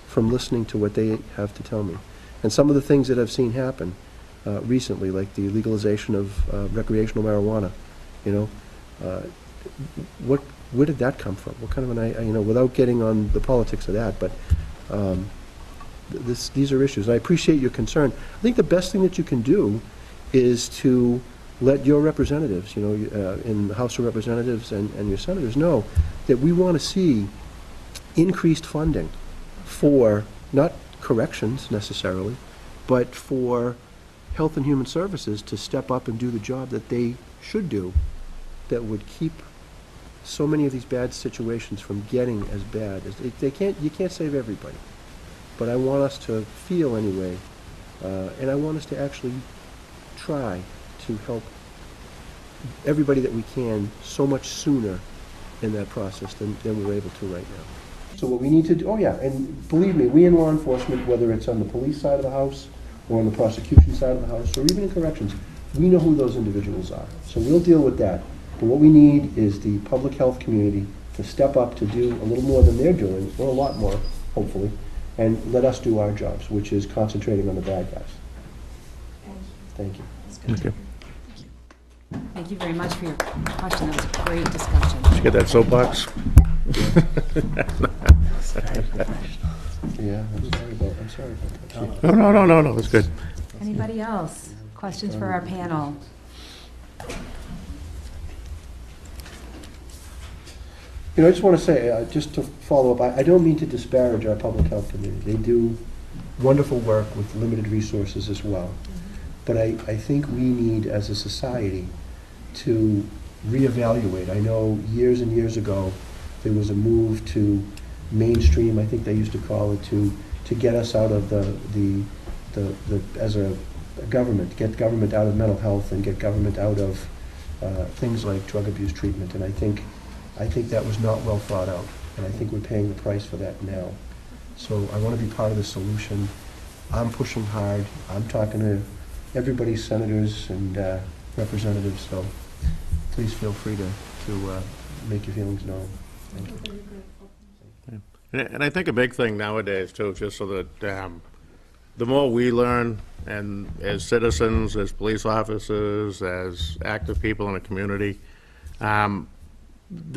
from listening to what they have to tell me. And some of the things that I've seen happen recently, like the legalization of recreational marijuana, you know, where did that come from? What kind of an, you know, without getting on the politics of that, but these are issues. I appreciate your concern. I think the best thing that you can do is to let your representatives, you know, in the House of Representatives and your senators know that we want to see increased funding for, not corrections necessarily, but for Health and Human Services to step up and do the job that they should do, that would keep so many of these bad situations from getting as bad as you can't save everybody. But I want us to feel anyway, and I want us to actually try to help everybody that we can so much sooner in that process than we're able to right now. So what we need to do, oh yeah, and believe me, we in law enforcement, whether it's on the police side of the house, or on the prosecution side of the house, or even in corrections, we know who those individuals are. So we'll deal with that. But what we need is the public health community to step up to do a little more than they're doing, or a lot more, hopefully, and let us do our jobs, which is concentrating on the bad guys. Thank you. Thank you. Thank you very much for your question. That was a great discussion. Did you get that soapbox? Yeah, I'm sorry about that. No, that's good. Anybody else? Questions for our panel? You know, I just want to say, just to follow up, I don't mean to disparage our public health community. They do wonderful work with limited resources as well. But I think we need, as a society, to reevaluate. I know years and years ago, there was a move to mainstream, I think they used to call it, to get us out of as a government, get government out of mental health and get government out of things like drug abuse treatment. And I think that was not well thought out. and I think we're paying the price for that now. So I want to be part of the solution. I'm pushing hard. I'm talking to everybody's senators and representatives, so please feel free to make your feelings known. Thank you. And I think a big thing nowadays too, just so that the more we learn, and as citizens, as police officers, as active people in a community, the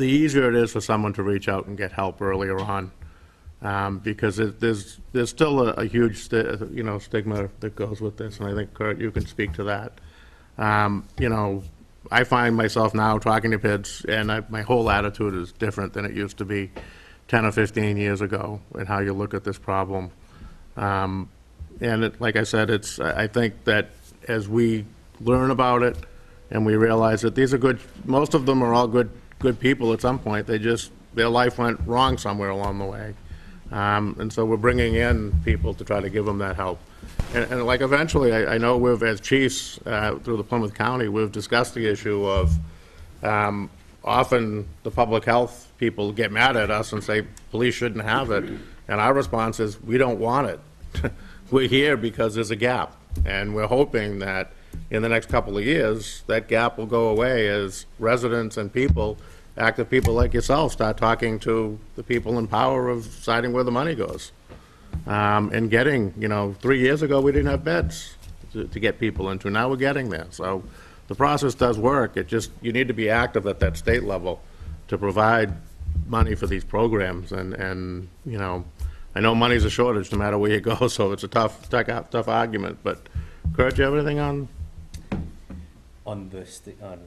easier it is for someone to reach out and get help earlier on. Because there's still a huge stigma that goes with this, and I think, Kurt, you can speak to that. I find myself now talking to kids, and my whole attitude is different than it used to be 10 or 15 years ago, and how you look at this problem. And like I said, I think that as we learn about it, and we realize that these are most of them are all good people at some point. Their life went wrong somewhere along the way. And so we're bringing in people to try to give them that help. And like eventually, I know as chiefs through the Plymouth County, we've discussed the issue of often the public health people get mad at us and say, police shouldn't have it. And our response is, we don't want it. We're here because there's a gap. And we're hoping that in the next couple of years, that gap will go away as residents and people, active people like yourself, start talking to the people in power of deciding where the money goes. And getting, 3 years ago, we didn't have beds to get people into. Now we're getting there. So the process does work. You need to be active at that state level to provide money for these programs. And I know money's a shortage no matter where you go, so it's a tough argument. But Kurt, do you have anything on the stigma?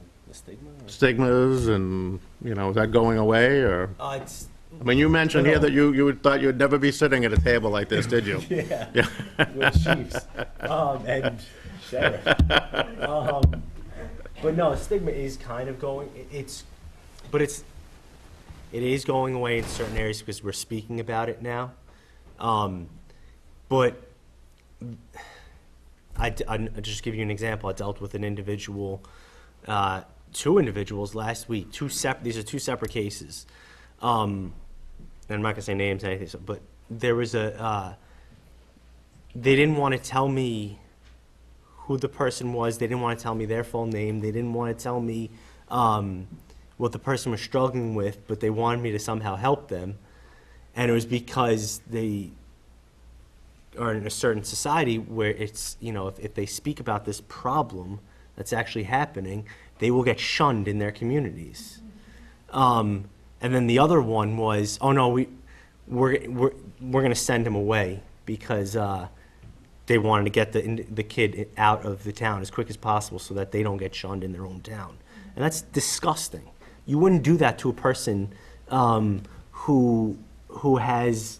Stigmas and, is that going away, or? It's I mean, you mentioned here that you thought you'd never be sitting at a table like this, did you? yeah. With chiefs and sheriff. But no, stigma is kind of going. It is going away in certain areas because we're speaking about it now. But I'll just give you an example. I dealt with an individual, two individuals last week. These are two separate cases. And I'm not gonna say names or anything, but there was they didn't want to tell me who the person was. They didn't want to tell me their full name. They didn't want to tell me what the person was struggling with, but they wanted me to somehow help them. And it was because they are in a certain society where it's, if they speak about this problem that's actually happening, they will get shunned in their communities. And then the other one was, oh no, we're going to send him away because they wanted to get the kid out of the town as quick as possible so that they don't get shunned in their own town. And that's disgusting. You wouldn't do that to a person who has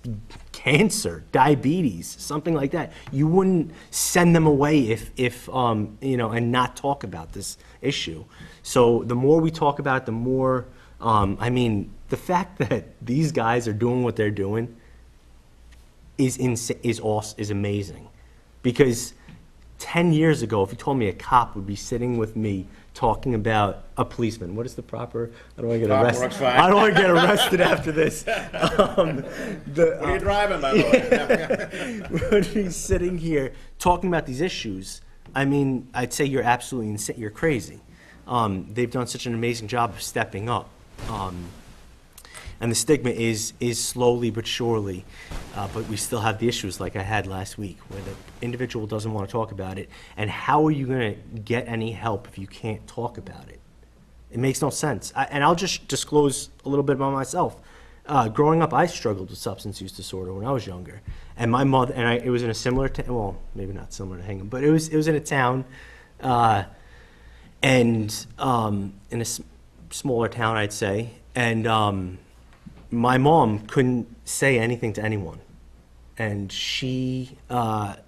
cancer, diabetes, something like that. You wouldn't send them away if and not talk about this issue. So the more we talk about it, the more. The fact that these guys are doing what they're doing is amazing. Because 10 years ago, if you told me a cop would be sitting with me talking about a policeman, what is the proper? I don't want to get arrested. I don't want to get arrested after this. What are you driving, by the way? Would be sitting here talking about these issues. I'd say you're absolutely insane. You're crazy. They've done such an amazing job of stepping up. And the stigma is slowly but surely, but we still have the issues like I had last week, where the individual doesn't want to talk about it. And how are you going to get any help if you can't talk about it? It makes no sense. And I'll just disclose a little bit about myself. Growing up, I struggled with substance use disorder when I was younger. And my mother, it was in a similar town, well, maybe not similar to Hingham, but it was in a town, in a smaller town, I'd say. And my mom couldn't say anything to anyone. And she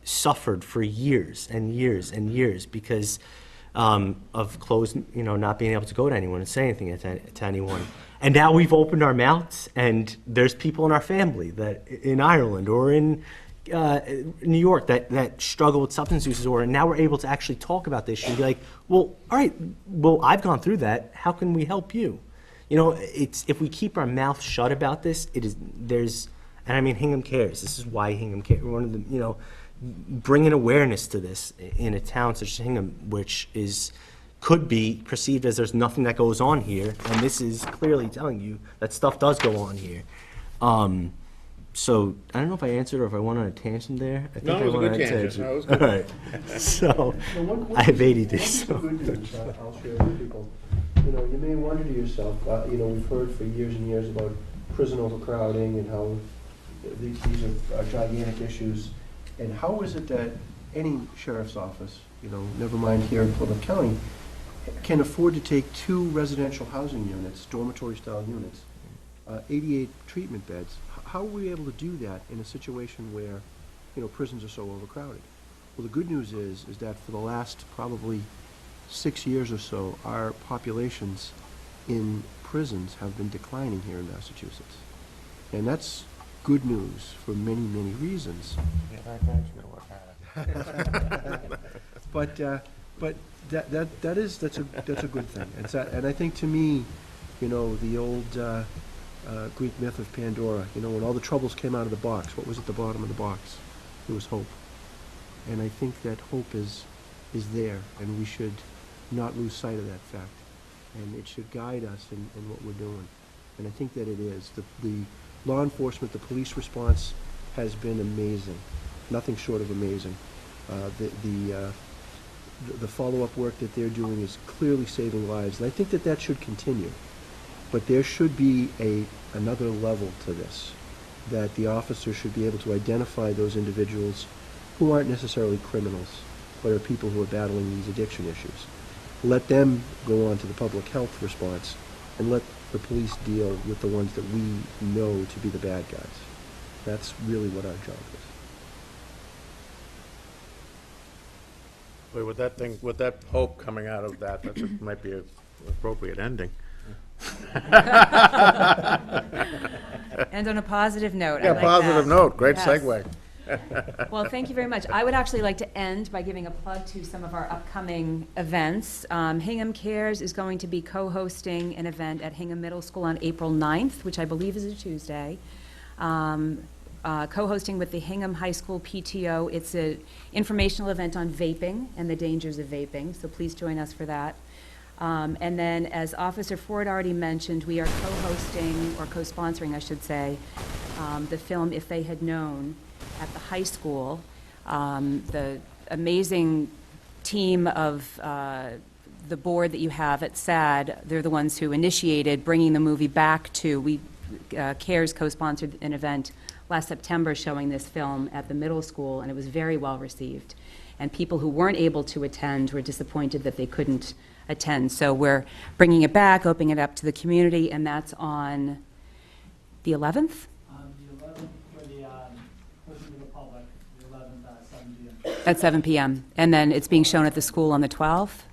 suffered for years and years and years because of closed, not being able to go to anyone and say anything to anyone. And now we've opened our mouths, and there's people in our family that in Ireland or in New York that struggle with substance use disorder, and now we're able to actually talk about this and be like, well, all right, well, I've gone through that. How can we help you? you know, it's, if we keep our mouth shut about this, and I mean, Hingham Cares. This is why Hingham Cares, one of the, you know, bringing awareness to this in a town such as Hingham, which could be perceived as there's nothing that goes on here, and this is clearly telling you that stuff does go on here. So, I don't know if I answered or if I went on a tangent there. I think No, it was a went good on tangent. No, it was All good. right. So, I have ADD, One so. good news I'll share with people. You know, you may wonder to yourself, you know, we've heard for years and years about prison overcrowding and how these are gigantic issues. And how is it that any sheriff's office, you know, never mind here in Plymouth County, can afford to take 2 residential housing units, dormitory-style units, 88 treatment beds? How are we able to do that in a situation where, you know, prisons are so overcrowded? Well, the good news is that for the last probably 6 years or so, our populations in prisons have been declining here in Massachusetts. And that's good news for many, many reasons. But that's a good thing. And I think, to me, you know, the old Greek myth of Pandora, you know, when all the troubles came out of the box, what was at the bottom of the box? It was hope. And I think that hope is there, and we should not lose sight of that fact. And it should guide us in what we're doing. And I think that it is. The law enforcement, the police response has been amazing, nothing short of amazing. The follow-up work that they're doing is clearly saving lives, and I think that should continue. But there should be another level to this, that the officer should be able to identify those individuals who aren't necessarily criminals, but are people who are battling these addiction issues. Let them go on to the public health response, and let the police deal with the ones that we know to be the bad guys. That's really what our job is. Boy, with that hope coming out of that, might be an appropriate ending. And on a positive note. I Yeah, like positive that. note, great Yes. segue. Well, thank you very much. I would actually like to end by giving a plug to some of our upcoming events. Hingham Cares is going to be co-hosting an event at Hingham Middle School on April 9th, which I believe is a Tuesday. Co-hosting with the Hingham High School PTO. It's an informational event on vaping and the dangers of vaping, so please join us for that. And then, as Officer Ford already mentioned, we are co-hosting, or co-sponsoring, I should say, the film If They Had Known at the high school. The amazing team of the board that you have at SAD, they're the ones who initiated bringing the movie back to, CARES co-sponsored an event last September showing this film at the middle school, and it was very well received. And people who weren't able to attend were disappointed that they couldn't attend. So we're bringing it back, opening it up to the community, and that's on the 11th? The 11th for the, open to the public, the 11th at 7 p.m. At 7 p.m. And then it's being shown at the school on the 12th,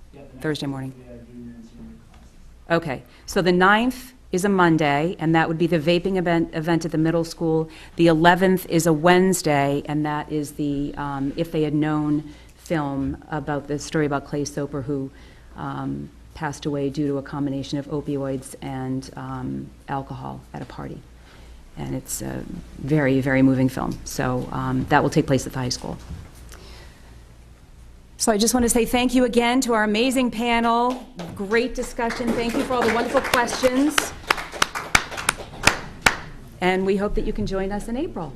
Thursday morning. Junior and senior classes. Okay, so the 9th is a Monday, and that would be the vaping event at the middle school. The 11th is a Wednesday, and that is the If They Had Known film about the story about Clay Soper, who passed away due to a combination of opioids and alcohol at a party. And it's a very, very moving film. So that will take place at the high school. So I just want to say thank you again to our amazing panel. Great discussion. Thank you for all the wonderful questions. And we hope that you can join us in April.